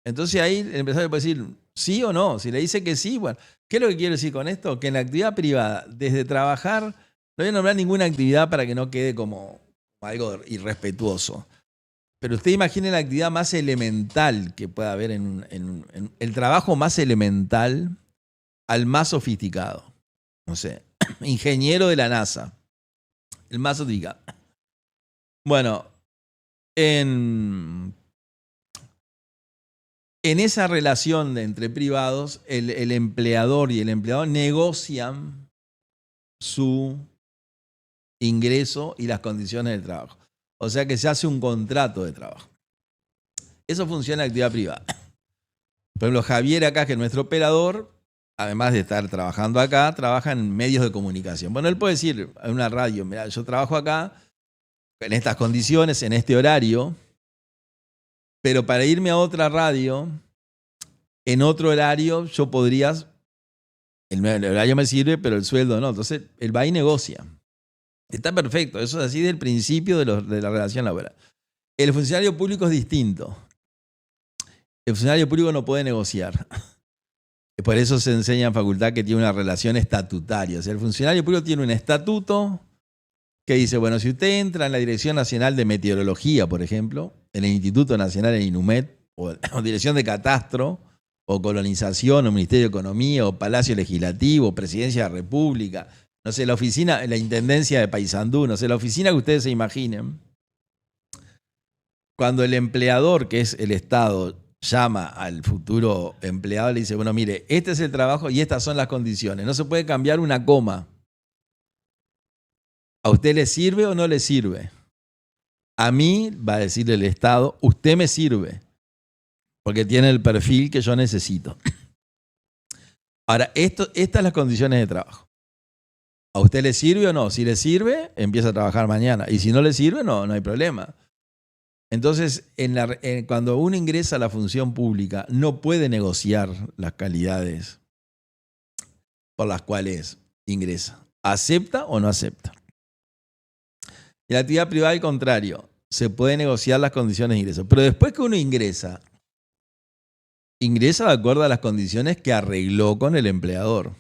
Entonces ahí el empresario puede decir sí o no. Si le dice que sí, bueno, ¿qué es lo que quiero decir con esto? Que en la actividad privada, desde trabajar, no voy a nombrar ninguna actividad para que no quede como algo irrespetuoso. Pero usted imagine la actividad más elemental que pueda haber en el trabajo más elemental al más sofisticado. No sé, ingeniero de la NASA, el más sofisticado. Bueno, en esa relación entre privados, el empleador y el empleado negocian su ingreso y las condiciones del trabajo. O sea que se hace un contrato de trabajo. Eso funciona en actividad privada. Por ejemplo, Javier acá, que es nuestro operador, además de estar trabajando acá, trabaja en medios de comunicación. Bueno, él puede decir en una radio, mira, yo trabajo acá en estas condiciones, en este horario, pero para irme a otra radio, en otro horario, yo podría, el horario me sirve, pero el sueldo no. Entonces, él va y negocia. Está perfecto, eso es así del principio de la relación laboral. El funcionario público es distinto. El funcionario público no puede negociar. Por eso se enseña en facultad que tiene una relación estatutaria. O sea, el funcionario público tiene un estatuto que dice, bueno, si usted entra en la Dirección Nacional de Meteorología, por ejemplo, en el Instituto Nacional en INUMED, o Dirección de Catastro, o Colonización, o Ministerio de Economía, o Palacio Legislativo, o Presidencia de la República, no sé, la oficina, la Intendencia de Paysandú, no sé, la oficina que ustedes se imaginen. Cuando el empleador, que es el Estado, llama al futuro empleado, le dice, bueno, mire, este es el trabajo y estas son las condiciones. No se puede cambiar una coma. ¿A usted le sirve o no le sirve? A mí, va a decirle el Estado, usted me sirve, porque tiene el perfil que yo necesito. Ahora, estas son las condiciones de trabajo. ¿A usted le sirve o no? Si le sirve, empieza a trabajar mañana. Y si no le sirve, no hay problema. Entonces, cuando uno ingresa a la función pública, no puede negociar las calidades por las cuales ingresa. ¿Acepta o no acepta? Y la actividad privada, al contrario, se puede negociar las condiciones de ingreso. Pero después que uno ingresa de acuerdo a las condiciones que arregló con el empleador.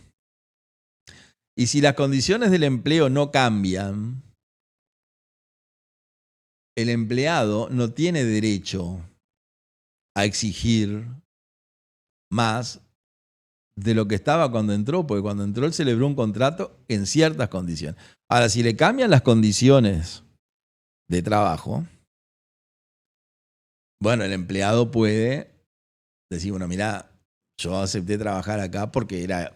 Y si las condiciones del empleo no cambian, el empleado no tiene derecho a exigir más de lo que estaba cuando entró, porque cuando entró él celebró un contrato en ciertas condiciones. Ahora, si le cambian las condiciones de trabajo, bueno, el empleado puede decir, bueno, mira, yo acepté trabajar acá porque era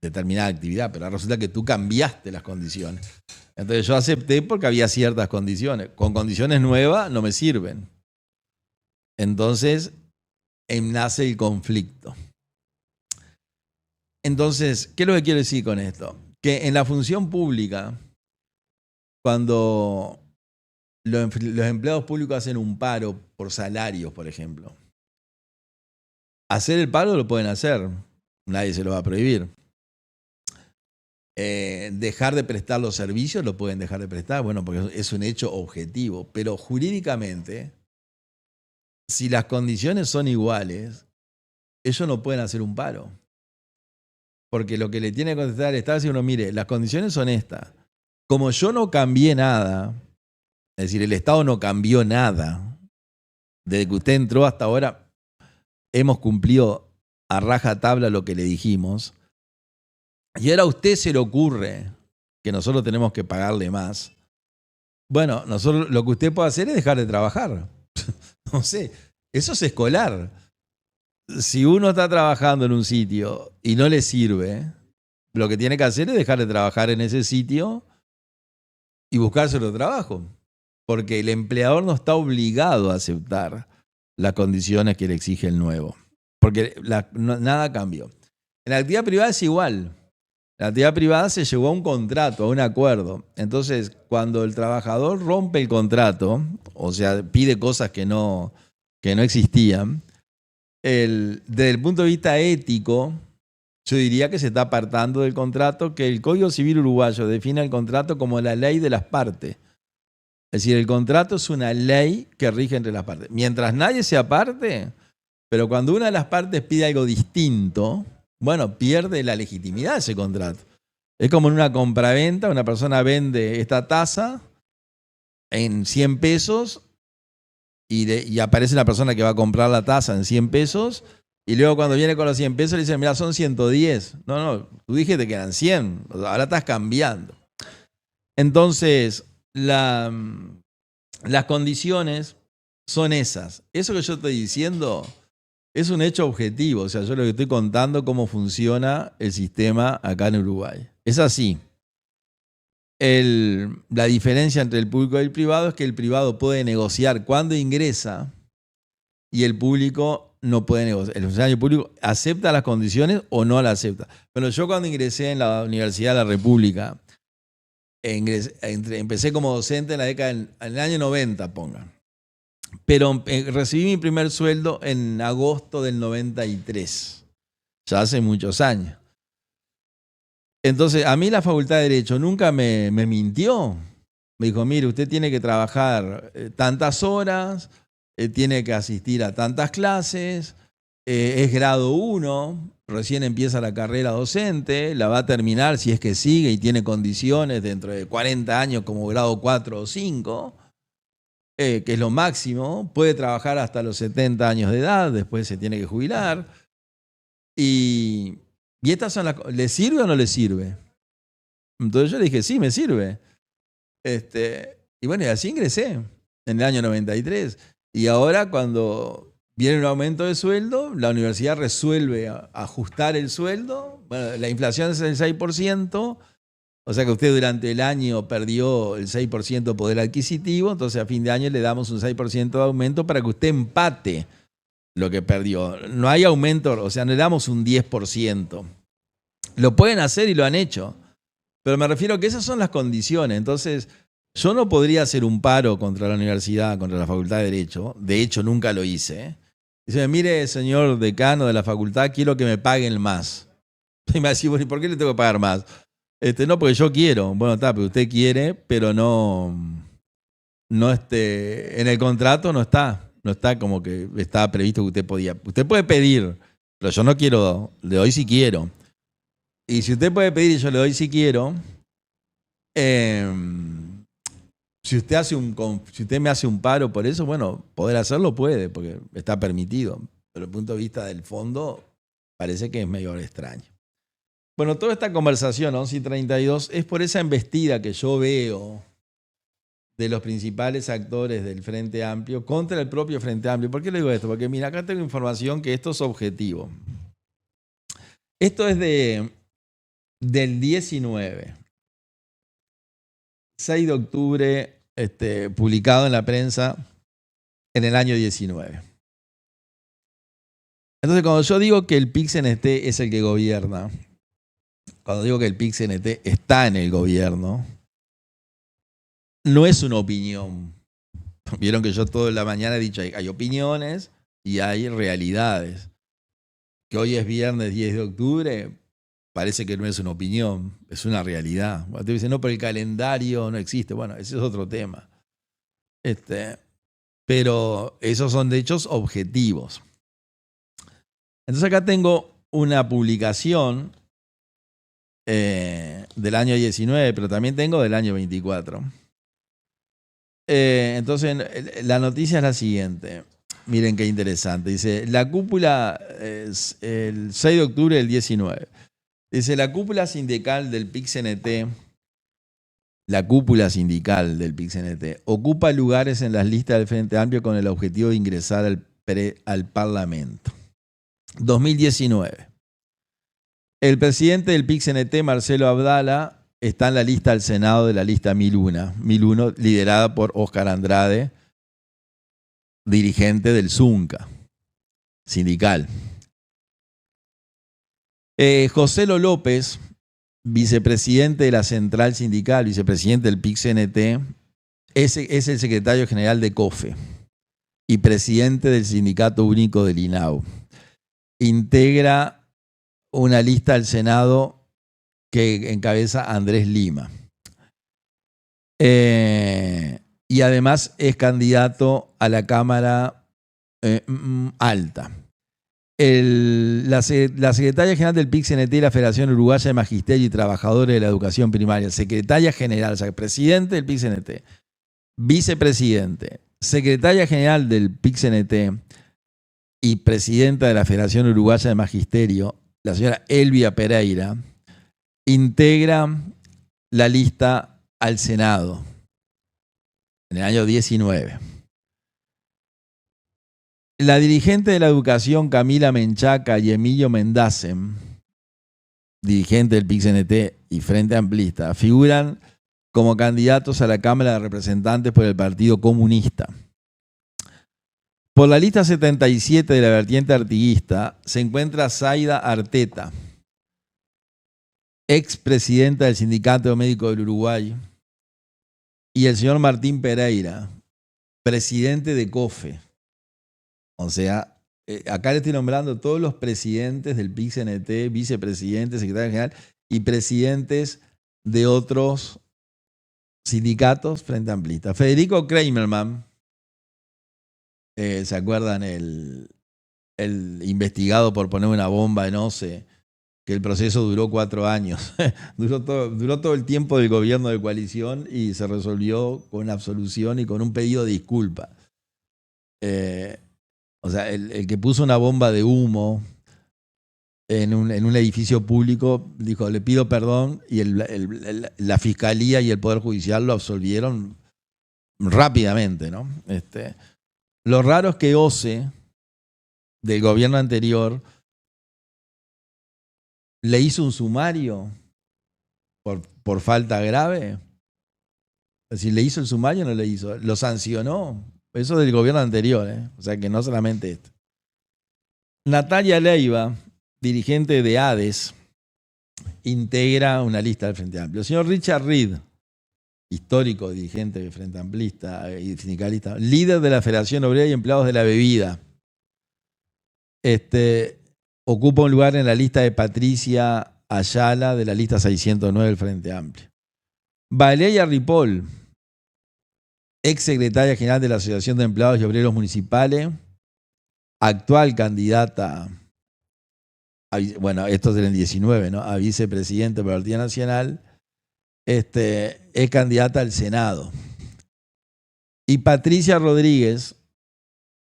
determinada actividad, pero resulta que tú cambiaste las condiciones. Entonces yo acepté porque había ciertas condiciones. Con condiciones nuevas no me sirven. Entonces nace el conflicto. Entonces, ¿qué es lo que quiero decir con esto? Que en la función pública, cuando los empleados públicos hacen un paro por salarios, por ejemplo, hacer el paro lo pueden hacer, nadie se lo va a prohibir. Dejar de prestar los servicios lo pueden dejar de prestar, bueno, porque es un hecho objetivo, pero jurídicamente, si las condiciones son iguales, ellos no pueden hacer un paro. Porque lo que le tiene que contestar al Estado es decir, uno, mire, las condiciones son estas. Como yo no cambié nada, es decir, el Estado no cambió nada, desde que usted entró hasta ahora, hemos cumplido a rajatabla lo que le dijimos, y ahora a usted se le ocurre que nosotros tenemos que pagarle más. Bueno, nosotros lo que usted puede hacer es dejar de trabajar. No sé, eso es escolar. Si uno está trabajando en un sitio y no le sirve, lo que tiene que hacer es dejar de trabajar en ese sitio y buscarse otro trabajo. Porque el empleador no está obligado a aceptar las condiciones que le exige el nuevo. Porque nada cambió. En la actividad privada es igual. La actividad privada se llegó a un contrato, a un acuerdo. Entonces, cuando el trabajador rompe el contrato, o sea, pide cosas que no existían, desde el punto de vista ético, yo diría que se está apartando del contrato, que el Código Civil uruguayo define el contrato como la ley de las partes. Es decir, el contrato es una ley que rige entre las partes. Mientras nadie se aparte, pero cuando una de las partes pide algo distinto, bueno, pierde la legitimidad de ese contrato. Es como en una compraventa, una persona vende esta taza en 100 pesos y aparece una persona que va a comprar la taza en 100 pesos y luego cuando viene con los 100 pesos le dicen, mira, son 110. No, tú dijiste que eran 100, ahora estás cambiando. Entonces, las condiciones son esas. Eso que yo estoy diciendo es un hecho objetivo, o sea, yo lo que estoy contando cómo funciona el sistema acá en Uruguay. Es así. La diferencia entre el público y el privado es que el privado puede negociar cuando ingresa y el público no puede negociar. El funcionario público acepta las condiciones o no las acepta. Pero yo cuando ingresé en la Universidad de la República, empecé como docente en la década, en el año 90, pongan. Pero recibí mi primer sueldo en agosto del 93, ya hace muchos años. Entonces, a mí la Facultad de Derecho nunca me mintió. Me dijo, mire, usted tiene que trabajar tantas horas, tiene que asistir a tantas clases, es grado 1, recién empieza la carrera docente, la va a terminar si es que sigue y tiene condiciones dentro de 40 años como grado 4 o 5. Que es lo máximo, puede trabajar hasta los 70 años de edad, después se tiene que jubilar. Y estas son ¿le sirve o no le sirve? Entonces yo le dije, sí, me sirve. Y bueno, y así ingresé en el año 93. Y ahora cuando viene un aumento de sueldo, la universidad resuelve ajustar el sueldo. Bueno, la inflación es el 6%. O sea que usted durante el año perdió el 6% de poder adquisitivo, entonces a fin de año le damos un 6% de aumento para que usted empate lo que perdió. No hay aumento, o sea, no le damos un 10%. Lo pueden hacer y lo han hecho. Pero me refiero a que esas son las condiciones. Entonces, yo no podría hacer un paro contra la universidad, contra la Facultad de Derecho. De hecho, nunca lo hice. Dice, mire, señor decano de la facultad, quiero que me paguen más. Y me decía, bueno, ¿y por qué le tengo que pagar más? No, porque yo quiero. Bueno, está, pero usted quiere, pero no en el contrato no está. No está como que estaba previsto que usted podía. Usted puede pedir, pero yo no quiero, le doy si quiero. Y si usted puede pedir y yo le doy si quiero, si usted me hace un paro por eso, bueno, poder hacerlo puede, porque está permitido. Pero desde el punto de vista del fondo, parece que es medio extraño. Bueno, toda esta conversación, 11:32, es por esa embestida que yo veo de los principales actores del Frente Amplio contra el propio Frente Amplio. ¿Por qué le digo esto? Porque mira, acá tengo información que esto es objetivo. Esto es del 19. 6 de octubre, publicado en la prensa en el año 19. Entonces, cuando yo digo que el PIX-NT es el que gobierna, cuando digo que el PIX-NT está en el gobierno, no es una opinión. Vieron que yo toda la mañana he dicho, hay opiniones y hay realidades. Que hoy es viernes 10 de octubre, parece que no es una opinión, es una realidad. Bueno, te dicen, no, pero el calendario no existe. Bueno, ese es otro tema. Pero esos son hechos objetivos. Entonces acá tengo una publicación del año 19, pero también tengo del año 24. Entonces la noticia es la siguiente. Miren qué interesante. Dice, la cúpula es el 6 de octubre del 19. Dice, la cúpula sindical del PIX-NT ocupa lugares en las listas del Frente Amplio con el objetivo de ingresar al Parlamento. 2019. El presidente del PIX-NT, Marcelo Abdala, está en la lista del Senado de la lista 1001, liderada por Óscar Andrade, dirigente del Zunca, sindical. José Lo López, vicepresidente de la Central Sindical, vicepresidente del PIX-NT, es el secretario general de COFE y presidente del Sindicato Único del INAU. Integra una lista al Senado que encabeza Andrés Lima. Y además es candidato a la Cámara Alta. La secretaria general del PIX-NT y la Federación Uruguaya de Magisterio y Trabajadores de la Educación Primaria, secretaria general, o sea, presidente del PIX-NT, vicepresidente, secretaria general del PIX-NT y presidenta de la Federación Uruguaya de Magisterio, la señora Elvia Pereira, integra la lista al Senado en el año 19. La dirigente de la educación Camila Menchaca y Emilio Mendazen, dirigente del PIX-NT y Frente Amplista, figuran como candidatos a la Cámara de Representantes por el Partido Comunista. Por la lista 77 de la vertiente artiguista se encuentra Zaida Arteta, expresidenta del Sindicato Médico del Uruguay, y el señor Martín Pereira, presidente de COFE. O sea, acá le estoy nombrando todos los presidentes del PIX-NT, vicepresidentes, secretario general y presidentes de otros sindicatos frente amplistas. Federico Kramerman, ¿se acuerdan? El investigado por poner una bomba en OCE, que el proceso duró 4 años. duró todo el tiempo del gobierno de coalición y se resolvió con absolución y con un pedido de disculpa. O sea, el que puso una bomba de humo en un edificio público dijo, le pido perdón, y la Fiscalía y el Poder Judicial lo absolvieron rápidamente, ¿no? Lo raro es que OCE, del gobierno anterior, le hizo un sumario por falta grave. Es decir, ¿le hizo el sumario o no le hizo? ¿Lo sancionó? Eso del gobierno anterior, ¿eh? O sea que no solamente esto. Natalia Leiva, dirigente de ADES, integra una lista del Frente Amplio. El señor Richard Reed, histórico dirigente del Frente Amplista y sindicalista, líder de la Federación Obrera y Empleados de la Bebida, ocupa un lugar en la lista de Patricia Ayala de la lista 609 del Frente Amplio. Valeria Ripoll, ex secretaria general de la Asociación de Empleados y Obreros Municipales, actual candidata, bueno, esto es del 19, ¿no?, a vicepresidente por la Partida Nacional, es candidata al Senado. Y Patricia Rodríguez,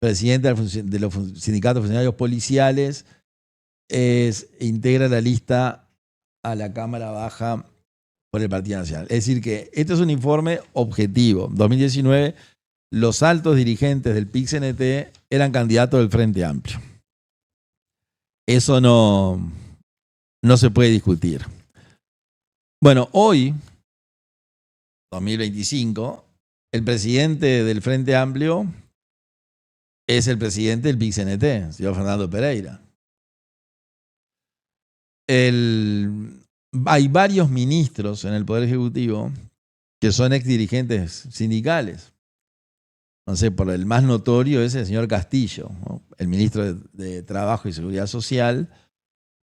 presidenta de los sindicatos funcionarios policiales, integra la lista a la Cámara Baja por el Partido Nacional. Es decir que este es un informe objetivo. En 2019, los altos dirigentes del PIT-CNT eran candidatos del Frente Amplio. Eso no se puede discutir. Bueno, hoy, 2025, el presidente del Frente Amplio es el presidente del PIT-CNT, el señor Fernando Pereira. Hay varios ministros en el Poder Ejecutivo que son ex dirigentes sindicales. No sé, por el más notorio es el señor Castillo, ¿no?, el ministro de Trabajo y Seguridad Social,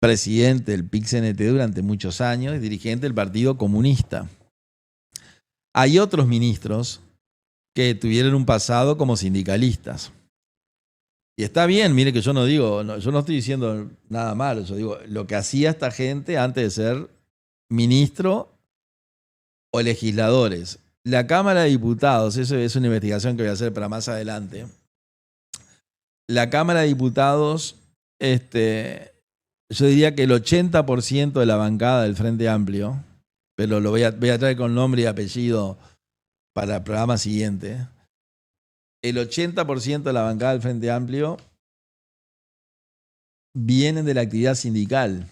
presidente del PIT-CNT durante muchos años y dirigente del Partido Comunista. Hay otros ministros que tuvieron un pasado como sindicalistas. Y está bien, mire que yo no estoy diciendo nada malo, yo digo lo que hacía esta gente antes de ser ministro o legisladores. La Cámara de Diputados, eso es una investigación que voy a hacer para más adelante. La Cámara de Diputados, yo diría que el 80% de la bancada del Frente Amplio, pero lo voy a traer con nombre y apellido para el programa siguiente. El 80% de la bancada del Frente Amplio vienen de la actividad sindical.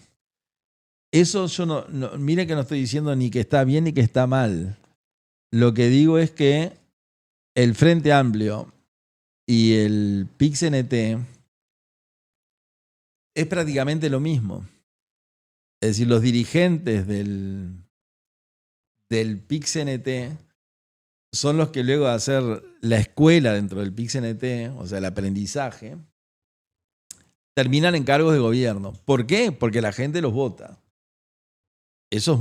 Eso yo mire que no estoy diciendo ni que está bien ni que está mal. Lo que digo es que el Frente Amplio y el PIT-CNT es prácticamente lo mismo. Es decir, los dirigentes del PIT-CNT son los que luego de hacer la escuela dentro del PIT-CNT, o sea, el aprendizaje, terminan en cargos de gobierno. ¿Por qué? Porque la gente los vota. Eso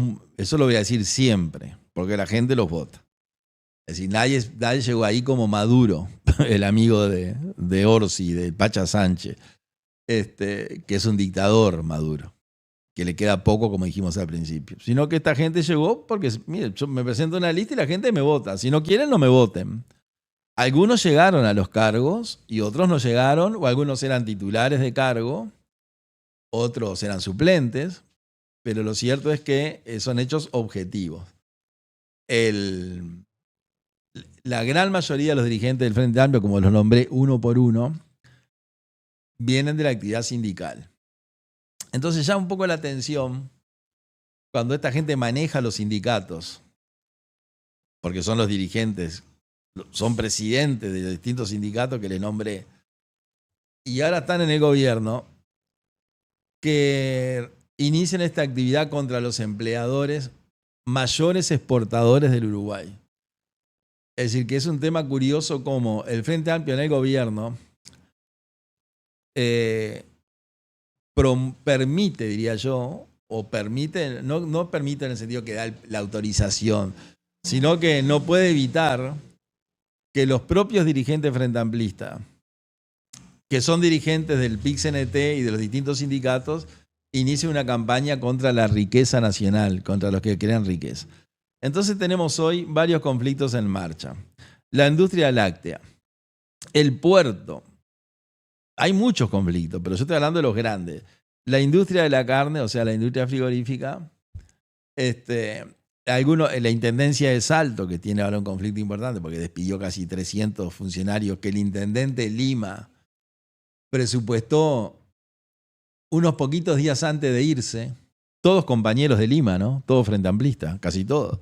lo voy a decir siempre, porque la gente los vota. Es decir, nadie llegó ahí como Maduro, el amigo de Orsi, de Pacha Sánchez, que es un dictador Maduro, que le queda poco, como dijimos al principio. Sino que esta gente llegó porque, mire, yo me presento en una lista y la gente me vota. Si no quieren, no me voten. Algunos llegaron a los cargos y otros no llegaron, o algunos eran titulares de cargo, otros eran suplentes, pero lo cierto es que son hechos objetivos. La gran mayoría de los dirigentes del Frente Amplio, como los nombré uno por uno, vienen de la actividad sindical. Entonces llama un poco la atención cuando esta gente maneja los sindicatos, porque son los dirigentes, son presidentes de los distintos sindicatos que les nombré, y ahora están en el gobierno, que inician esta actividad contra los empleadores mayores exportadores del Uruguay. Es decir, que es un tema curioso como el Frente Amplio en el gobierno permite, diría yo, o permite, no permite en el sentido que da la autorización, sino que no puede evitar que los propios dirigentes Frente Amplista, que son dirigentes del PIT-CNT y de los distintos sindicatos, inicien una campaña contra la riqueza nacional, contra los que crean riqueza. Entonces tenemos hoy varios conflictos en marcha. La industria láctea, el puerto. Hay muchos conflictos, pero yo estoy hablando de los grandes. La industria de la carne, o sea, la industria frigorífica. La Intendencia de Salto, que tiene ahora un conflicto importante porque despidió casi 300 funcionarios que el intendente de Lima presupuestó unos poquitos días antes de irse. Todos compañeros de Lima, ¿no? Todos Frente Amplista, casi todos.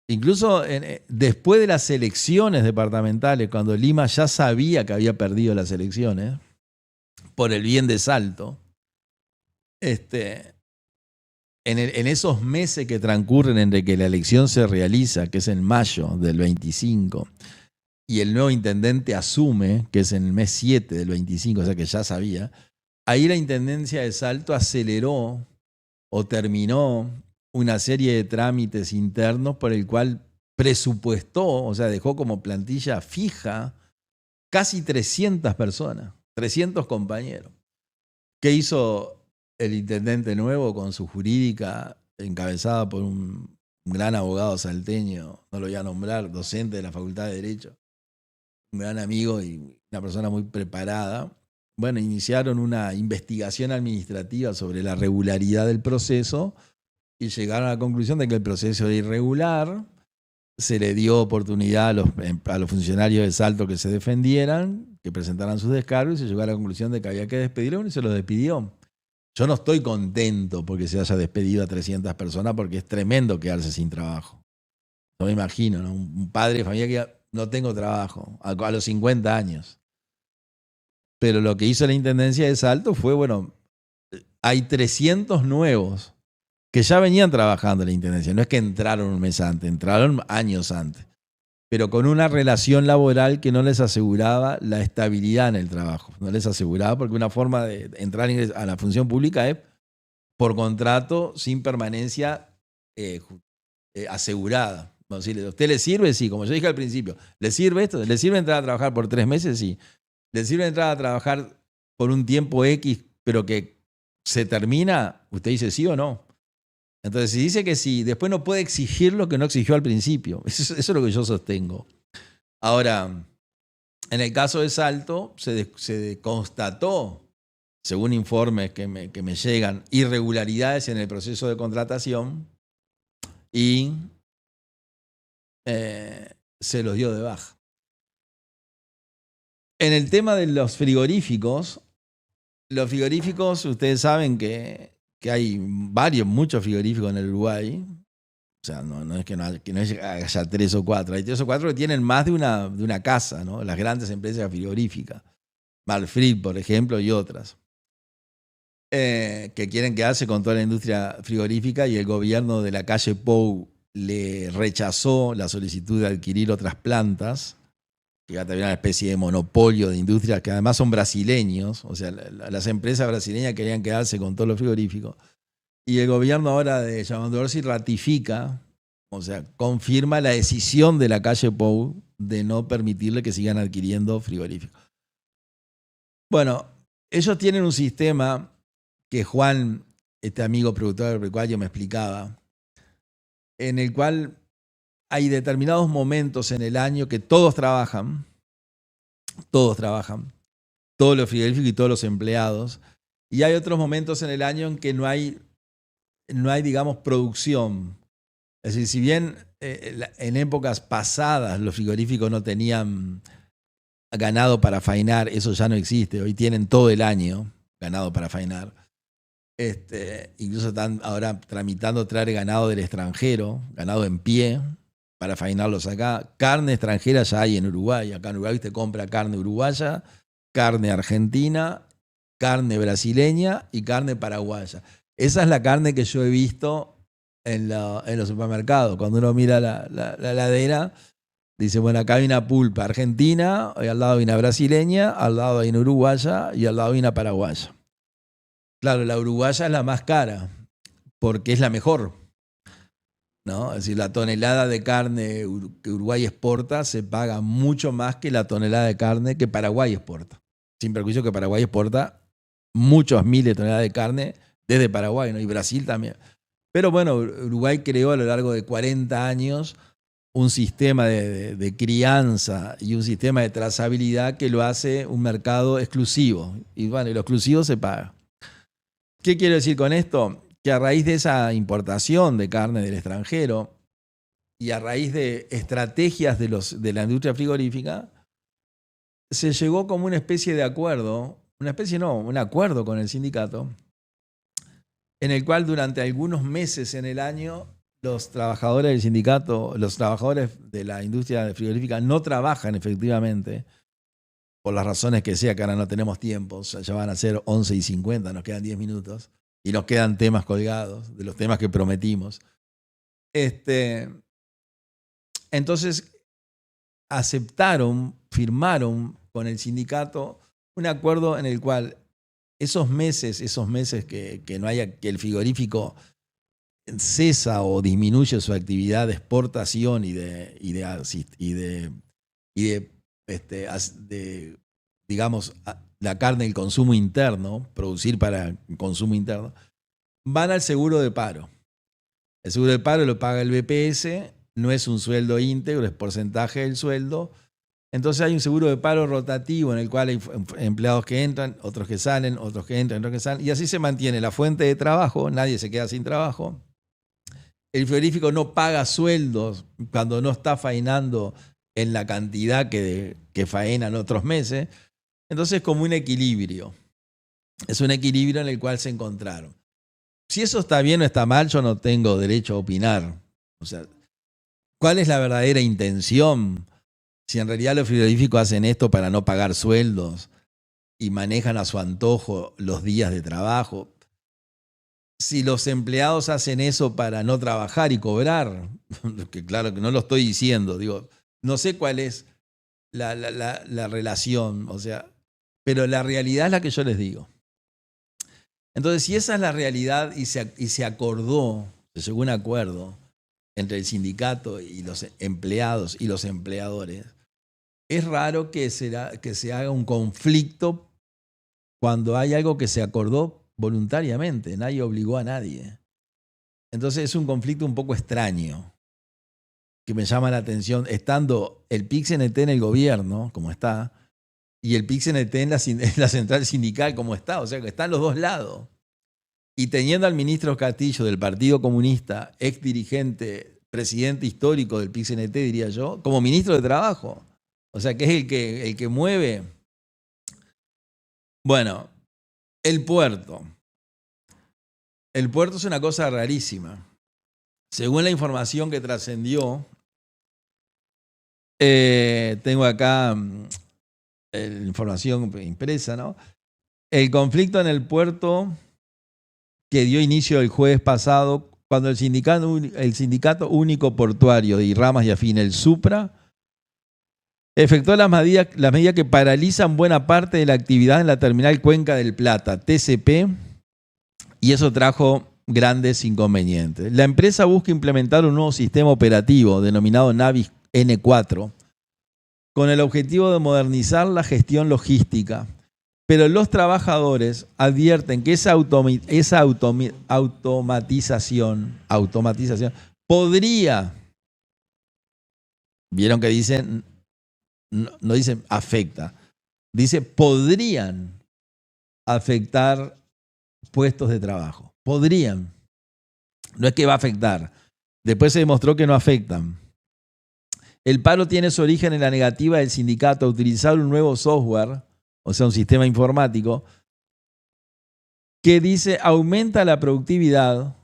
Incluso después de las elecciones departamentales, cuando Lima ya sabía que había perdido las elecciones, por el bien de Salto, en esos meses que transcurren entre que la elección se realiza, que es en mayo del 25, y el nuevo intendente asume, que es en el mes 7 del 25, o sea que ya sabía, ahí la Intendencia de Salto aceleró o terminó una serie de trámites internos por el cual presupuestó, o sea, dejó como plantilla fija casi 300 personas, 300 compañeros. ¿Qué hizo el intendente nuevo con su jurídica encabezada por un gran abogado salteño, no lo voy a nombrar, docente de la Facultad de Derecho, un gran amigo y una persona muy preparada? Bueno, iniciaron una investigación administrativa sobre la regularidad del proceso y llegaron a la conclusión de que el proceso era irregular. Se le dio oportunidad a los funcionarios de Salto que se defendieran, que presentaran sus descargos, y se llegó a la conclusión de que había que despedirlo y se los despidió. Yo no estoy contento porque se haya despedido a 300 personas, porque es tremendo quedarse sin trabajo. No me imagino, ¿no? Un padre de familia que no tengo trabajo a los 50 años. Pero lo que hizo la Intendencia de Salto fue, bueno, hay 300 nuevos que ya venían trabajando en la Intendencia. No es que entraron un mes antes, entraron años antes. Pero con una relación laboral que no les aseguraba la estabilidad en el trabajo. No les aseguraba, porque una forma de entrar a la función pública es por contrato sin permanencia asegurada. Vamos a decirle, ¿a usted le sirve? Sí, como yo dije al principio. ¿Le sirve esto? ¿Le sirve entrar a trabajar por 3 meses? Sí. ¿Le sirve entrar a trabajar por un tiempo X, pero que se termina? Usted dice sí o no. Entonces, si dice que sí, después no puede exigir lo que no exigió al principio. Eso es lo que yo sostengo. Ahora, en el caso de Salto, se constató, según informes que me llegan, irregularidades en el proceso de contratación y se los dio de baja. En el tema de los frigoríficos, ustedes saben que hay muchos frigoríficos en el Uruguay. O sea, no es que no haya 3 o 4. Hay 3 o 4 que tienen más de una casa, ¿no? Las grandes empresas frigoríficas. Marfrig, por ejemplo, y otras. Que quieren quedarse con toda la industria frigorífica, y el gobierno de la calle Pou le rechazó la solicitud de adquirir otras plantas, que va a tener una especie de monopolio de industrias que además son brasileños. O sea, las empresas brasileñas querían quedarse con todos los frigoríficos. Y el gobierno ahora de Yamandu Orsi ratifica, o sea, confirma la decisión de la calle Pou de no permitirle que sigan adquiriendo frigoríficos. Bueno, ellos tienen un sistema que Juan, este amigo productor agropecuario, me explicaba, en el cual hay determinados momentos en el año que todos trabajan, todos los frigoríficos y todos los empleados, y hay otros momentos en el año en que no hay, digamos, producción. Es decir, si bien en épocas pasadas los frigoríficos no tenían ganado para faenar, eso ya no existe, hoy tienen todo el año ganado para faenar. Incluso están ahora tramitando traer ganado del extranjero, ganado en pie, para faenarlos acá. Carne extranjera ya hay en Uruguay. Acá en Uruguay usted compra carne uruguaya, carne argentina, carne brasileña y carne paraguaya. Esa es la carne que yo he visto en los supermercados. Cuando uno mira la heladera, dice, bueno, acá hay una pulpa argentina, y al lado hay una brasileña, al lado hay una uruguaya y al lado hay una paraguaya. Claro, la uruguaya es la más cara porque es la mejor, ¿no? Es decir, la tonelada de carne que Uruguay exporta se paga mucho más que la tonelada de carne que Paraguay exporta. Sin perjuicio que Paraguay exporta muchos miles de toneladas de carne desde Paraguay, ¿no? Y Brasil también. Pero bueno, Uruguay creó a lo largo de 40 años un sistema de crianza y un sistema de trazabilidad que lo hace un mercado exclusivo. Y bueno, y lo exclusivo se paga. ¿Qué quiero decir con esto? Que a raíz de esa importación de carne del extranjero y a raíz de estrategias de la industria frigorífica, se llegó como una especie de acuerdo, un acuerdo con el sindicato, en el cual durante algunos meses en el año los trabajadores del sindicato, los trabajadores de la industria frigorífica no trabajan efectivamente, por las razones que sea, que ahora no tenemos tiempo, ya van a ser 11:50, nos quedan 10 minutos. y nos quedan temas colgados de los temas que prometimos. Entonces firmaron con el sindicato un acuerdo en el cual esos meses que no haya, que el frigorífico cesa o disminuye su actividad de exportación y digamos, la carne, el consumo interno, producir para el consumo interno, van al seguro de paro. El seguro de paro lo paga el BPS, no es un sueldo íntegro, es porcentaje del sueldo. Entonces hay un seguro de paro rotativo en el cual hay empleados que entran, otros que salen, otros que entran, otros que salen, y así se mantiene la fuente de trabajo, nadie se queda sin trabajo. El frigorífico no paga sueldos cuando no está faenando en la cantidad que faenan otros meses. Entonces es como un equilibrio. Es un equilibrio en el cual se encontraron. Si eso está bien o está mal, yo no tengo derecho a opinar. O sea, ¿cuál es la verdadera intención? Si en realidad los frigoríficos hacen esto para no pagar sueldos y manejan a su antojo los días de trabajo. Si los empleados hacen eso para no trabajar y cobrar, que claro que no lo estoy diciendo, digo, no sé cuál es la relación, o sea, pero la realidad es la que yo les digo. Entonces, si esa es la realidad y se acordó, se llegó a un acuerdo entre el sindicato y los empleados y los empleadores, es raro que se haga un conflicto cuando hay algo que se acordó voluntariamente, nadie obligó a nadie. Entonces es un conflicto un poco extraño, que me llama la atención, estando el PIC-CNT en el gobierno, como está, y el PIC-CNT en la central sindical, como está, o sea que están los dos lados. Y teniendo al ministro Castillo del Partido Comunista, ex dirigente, presidente histórico del PIC-CNT, diría yo, como ministro de Trabajo, o sea que es el que mueve. Bueno, el puerto. El puerto es una cosa rarísima. Según la información que trascendió, tengo acá la información impresa, ¿no? El conflicto en el puerto que dio inicio el jueves pasado, cuando el Sindicato Único Portuario de Ramas y Afín, el SUPRA, efectuó las medidas que paralizan buena parte de la actividad en la terminal Cuenca del Plata, TCP, y eso trajo grandes inconvenientes. La empresa busca implementar un nuevo sistema operativo denominado Navis N4 con el objetivo de modernizar la gestión logística, pero los trabajadores advierten que esa automatización podría, vieron que dicen, no dicen afecta, dice podrían afectar puestos de trabajo. Podrían. No es que va a afectar. Después se demostró que no afectan. El paro tiene su origen en la negativa del sindicato a utilizar un nuevo software, o sea, un sistema informático, que dice aumenta la productividad,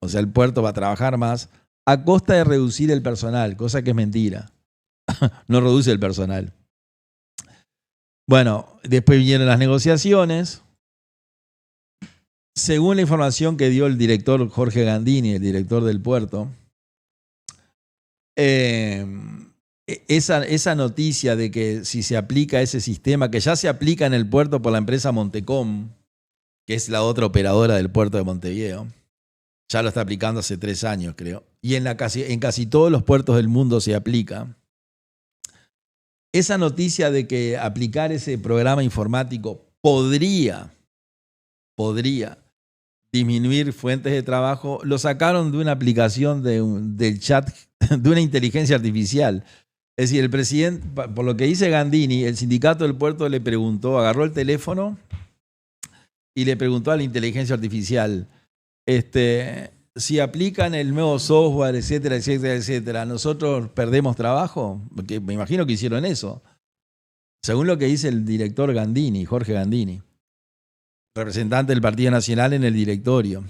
o sea, el puerto va a trabajar más, a costa de reducir el personal, cosa que es mentira. No reduce el personal. Bueno, después vinieron las negociaciones. Según la información que dio el director Jorge Gandini, el director del puerto, esa noticia de que si se aplica ese sistema, que ya se aplica en el puerto por la empresa Montecom, que es la otra operadora del puerto de Montevideo, ya lo está aplicando hace 3 años, creo, y en casi todos los puertos del mundo se aplica. Esa noticia de que aplicar ese programa informático podría disminuir fuentes de trabajo, lo sacaron de una aplicación del chat, de una inteligencia artificial. Es decir, el presidente, por lo que dice Gandini, el sindicato del puerto le preguntó, agarró el teléfono y le preguntó a la inteligencia artificial, si aplican el nuevo software, etcétera, etcétera, etcétera, ¿nosotros perdemos trabajo? Porque me imagino que hicieron eso. Según lo que dice el director Gandini, Jorge Gandini, representante del Partido Nacional en el directorio.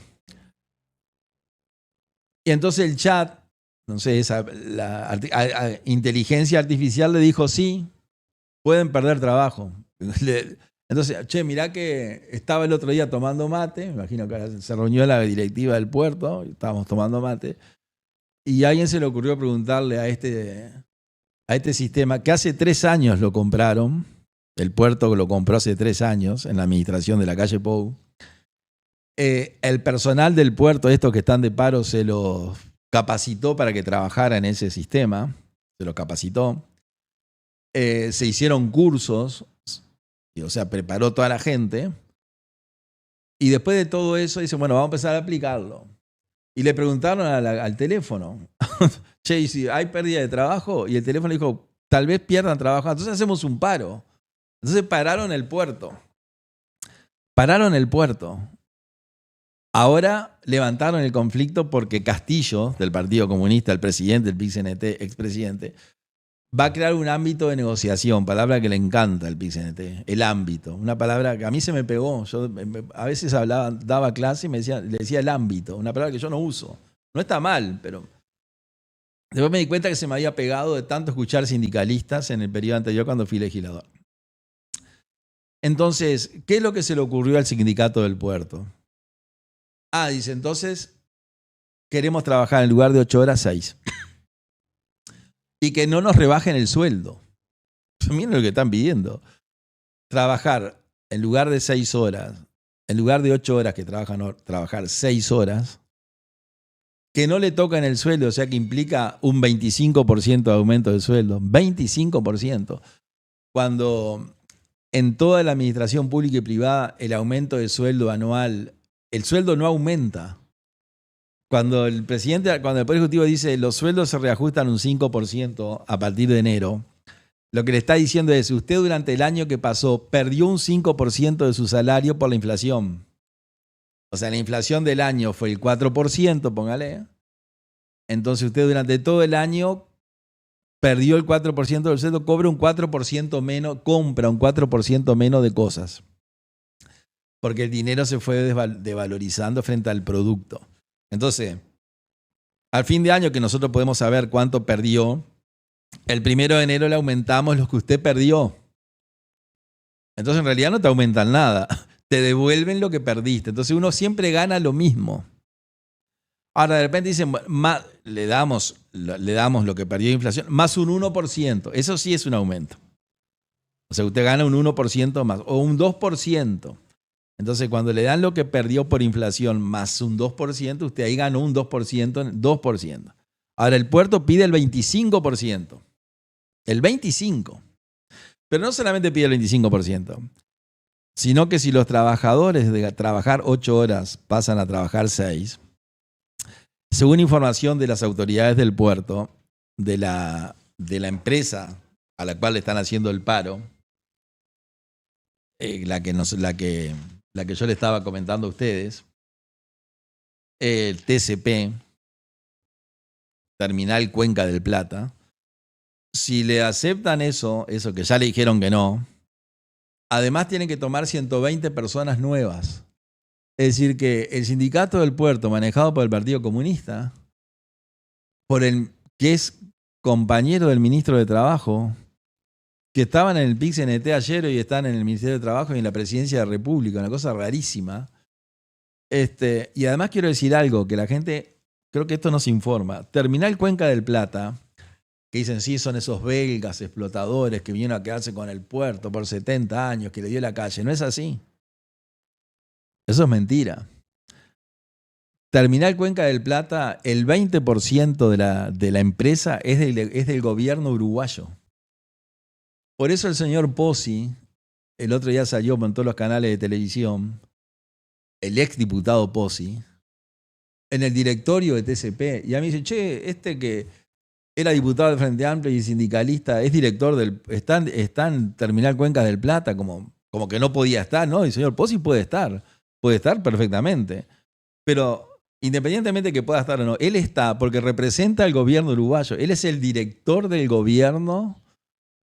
Y entonces el chat, no sé, la inteligencia artificial le dijo, sí, pueden perder trabajo. Entonces, che, mirá que estaba el otro día tomando mate, me imagino que se reunió la directiva del puerto, estábamos tomando mate, y a alguien se le ocurrió preguntarle a este sistema, que hace 3 años lo compraron, el puerto lo compró hace 3 años en la administración de la calle Pou. El personal del puerto, estos que están de paro, se los capacitó para que trabajara en ese sistema, se los capacitó. Se hicieron cursos, o sea, preparó toda la gente. Y después de todo eso, dicen, bueno, vamos a empezar a aplicarlo. Y le preguntaron al teléfono, che, ¿y si hay pérdida de trabajo? Y el teléfono dijo, tal vez pierdan trabajo, entonces hacemos un paro. Entonces pararon el puerto. Pararon el puerto. Ahora levantaron el conflicto porque Castillo, del Partido Comunista, el presidente del PIT-CNT, expresidente, va a crear un ámbito de negociación, palabra que le encanta al PIT-CNT, el ámbito. Una palabra que a mí se me pegó. Yo a veces daba clase y le decía el ámbito, una palabra que yo no uso. No está mal, pero después me di cuenta que se me había pegado de tanto escuchar sindicalistas en el periodo anterior cuando fui legislador. Entonces, ¿qué es lo que se le ocurrió al sindicato del puerto? Dice, entonces queremos trabajar en lugar de 8 horas, 6. Y que no nos rebajen el sueldo. Miren lo que están pidiendo. Trabajar en lugar de 6 horas, en lugar de 8 horas que trabajar 6 horas, que no le tocan el sueldo, o sea que implica un 25% de aumento del sueldo. 25%. Cuando en toda la administración pública y privada el aumento de sueldo anual, el sueldo no aumenta. Cuando el Poder Ejecutivo dice los sueldos se reajustan un 5% a partir de enero, lo que le está diciendo es, usted durante el año que pasó perdió un 5% de su salario por la inflación. O sea, la inflación del año fue el 4%, póngale. Entonces usted durante todo el año perdió el 4% del sueldo, compra un 4% menos de cosas. Porque el dinero se fue devalorizando frente al producto. Entonces, al fin de año que nosotros podemos saber cuánto perdió, el 1 de enero le aumentamos lo que usted perdió. Entonces, en realidad no te aumentan nada. Te devuelven lo que perdiste. Entonces, uno siempre gana lo mismo. Ahora, de repente dicen, le damos lo que perdió de inflación, más un 1%. Eso sí es un aumento. O sea, usted gana un 1% más o un 2%. Entonces, cuando le dan lo que perdió por inflación más un 2%, usted ahí ganó un 2%. Ahora, el puerto pide el 25%. El 25%. Pero no solamente pide el 25%, sino que si los trabajadores de trabajar 8 horas pasan a trabajar 6, según información de las autoridades del puerto, de la empresa a la cual le están haciendo el paro, la que yo le estaba comentando a ustedes, el TCP, Terminal Cuenca del Plata, si le aceptan eso que ya le dijeron que no, además tienen que tomar 120 personas nuevas. Es decir, que el sindicato del puerto, manejado por el Partido Comunista, que es compañero del ministro de Trabajo, que estaban en el PIT-CNT ayer y están en el Ministerio de Trabajo y en la Presidencia de la República, una cosa rarísima. Y además quiero decir algo, que la gente, creo que esto no se informa. Terminal Cuenca del Plata, que dicen sí, son esos belgas explotadores que vinieron a quedarse con el puerto por 70 años, que le dio la calle. No es así. Eso es mentira. Terminal Cuenca del Plata, el 20% de la empresa es del gobierno uruguayo. Por eso el señor Pozzi, el otro día salió en todos los canales de televisión, el exdiputado Pozzi, en el directorio de TCP, y a mí dice, che, que era diputado del Frente Amplio y sindicalista, es director está en Terminal Cuencas del Plata, como que no podía estar, ¿no? Y el señor Pozzi puede estar perfectamente. Pero independientemente de que pueda estar o no, él está porque representa al gobierno uruguayo. Él es el director del gobierno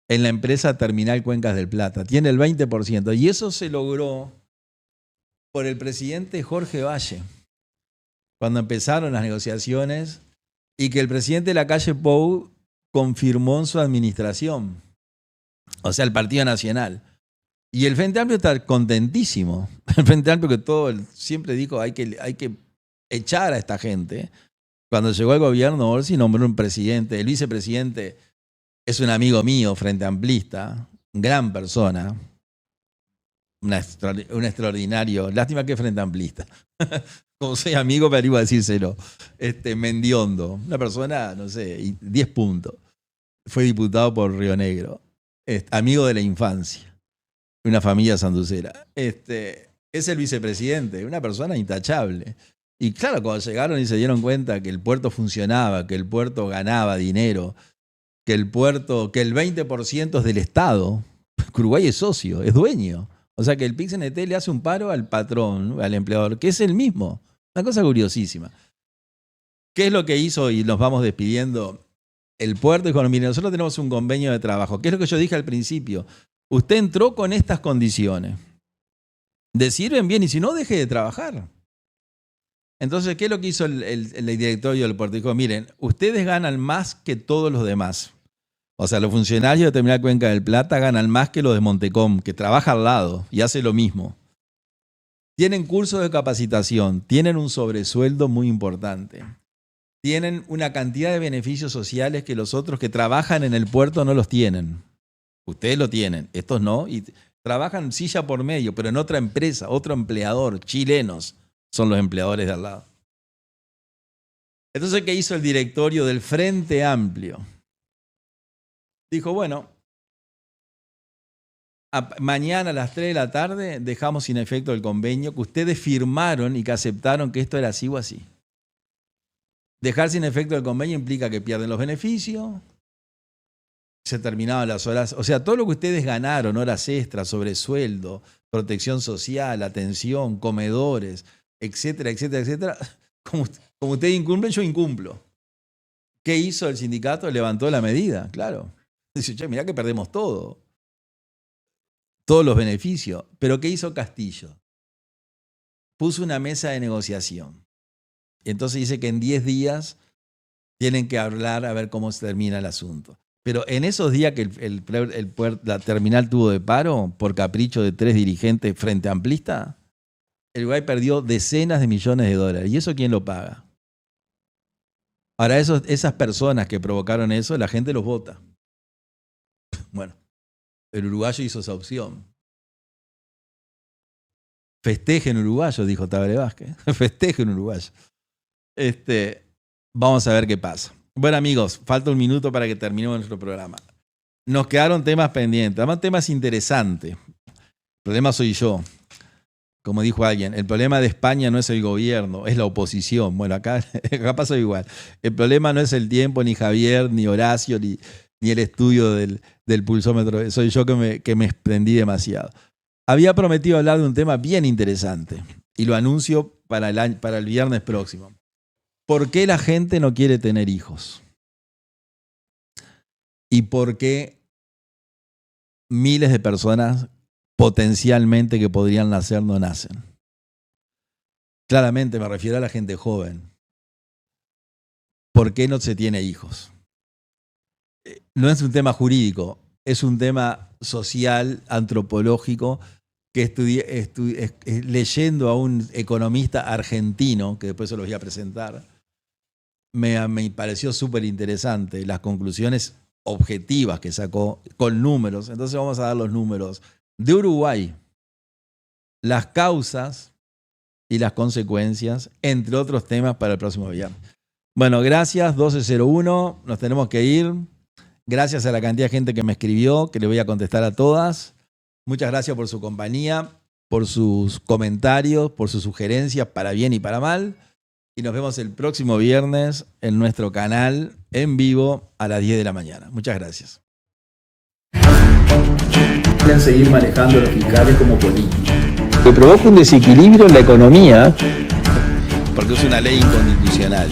en la empresa Terminal Cuencas del Plata. Tiene el 20%. Y eso se logró por el presidente Jorge Valle, cuando empezaron las negociaciones y que el presidente de la calle Pou confirmó en su administración. O sea, el Partido Nacional. Y el Frente Amplio está contentísimo. El Frente Amplio que siempre dijo hay que echar a esta gente. Cuando llegó al gobierno, Orsi nombró un presidente. El vicepresidente es un amigo mío, Frente Amplista, gran persona, un extraordinario. Lástima que es Frente Amplista. Como soy amigo, pero iba a decírselo. Mendiondo, una persona, no sé, 10 puntos. Fue diputado por Río Negro. Amigo de la infancia. Una familia sanducera. Es el vicepresidente, una persona intachable. Y claro, cuando llegaron y se dieron cuenta que el puerto funcionaba, que el puerto ganaba dinero, que el 20% es del Estado, que Uruguay es socio, es dueño. O sea que el PIX-NT le hace un paro al patrón, al empleador, que es el mismo. Una cosa curiosísima. ¿Qué es lo que hizo? Y nos vamos despidiendo. El puerto dijo, mire, nosotros tenemos un convenio de trabajo. ¿Qué es lo que yo dije al principio? Usted entró con estas condiciones. ¿Le sirven bien? Y si no, deje de trabajar. Entonces, ¿qué es lo que hizo el directorio del puerto? Dijo, miren, ustedes ganan más que todos los demás. O sea, los funcionarios de Terminal Cuenca del Plata ganan más que los de Montecom, que trabaja al lado y hace lo mismo. Tienen cursos de capacitación, tienen un sobresueldo muy importante. Tienen una cantidad de beneficios sociales que los otros que trabajan en el puerto no los tienen. Ustedes lo tienen, estos no. Y trabajan silla por medio, pero en otra empresa, otro empleador, chilenos son los empleadores de al lado. Entonces, ¿qué hizo el directorio del Frente Amplio? Dijo, bueno, mañana a las 3 de la tarde dejamos sin efecto el convenio que ustedes firmaron y que aceptaron que esto era así o así. Dejar sin efecto el convenio implica que pierden los beneficios, se terminaban las horas, o sea, todo lo que ustedes ganaron, horas extras, sobresueldo, protección social, atención, comedores, etcétera, etcétera, etcétera, como ustedes incumplen, yo incumplo. ¿Qué hizo el sindicato? Levantó la medida, claro. Dice, che, mirá que perdemos todo. Todos los beneficios. Pero ¿qué hizo Castillo? Puso una mesa de negociación. Y entonces dice que en 10 días tienen que hablar a ver cómo se termina el asunto. Pero en esos días que la terminal tuvo de paro, por capricho de 3 dirigentes frente amplistas, el Uruguay perdió decenas de millones de dólares. ¿Y eso quién lo paga? Ahora, esas personas que provocaron eso, la gente los vota. Bueno, el uruguayo hizo esa opción. Festejen uruguayo, dijo Tabaré Vázquez. Festejen uruguayo. Vamos a ver qué pasa. Bueno, amigos, falta un minuto para que terminemos nuestro programa. Nos quedaron temas pendientes, además temas interesantes. El problema soy yo. Como dijo alguien, el problema de España no es el gobierno, es la oposición. Bueno, acá pasa igual. El problema no es el tiempo, ni Javier, ni Horacio, ni el estudio del pulsómetro. Soy yo que me extendí demasiado. Había prometido hablar de un tema bien interesante y lo anuncio para el viernes próximo. ¿Por qué la gente no quiere tener hijos? ¿Y por qué miles de personas potencialmente que podrían nacer no nacen? Claramente me refiero a la gente joven. ¿Por qué no se tiene hijos? No es un tema jurídico, es un tema social, antropológico, que leyendo a un economista argentino, que después se los voy a presentar, me pareció súper interesante las conclusiones objetivas que sacó con números. Entonces vamos a dar los números de Uruguay, las causas y las consecuencias, entre otros temas para el próximo viernes. Bueno, gracias, 12:01, nos tenemos que ir. Gracias a la cantidad de gente que me escribió, que le voy a contestar a todas. Muchas gracias por su compañía, por sus comentarios, por sus sugerencias para bien y para mal. Y nos vemos el próximo viernes en nuestro canal en vivo a las 10 de la mañana. Muchas gracias. Pueden seguir manejando los fiscales como políticos. Que provoca un desequilibrio en la economía. Porque es una ley inconstitucional.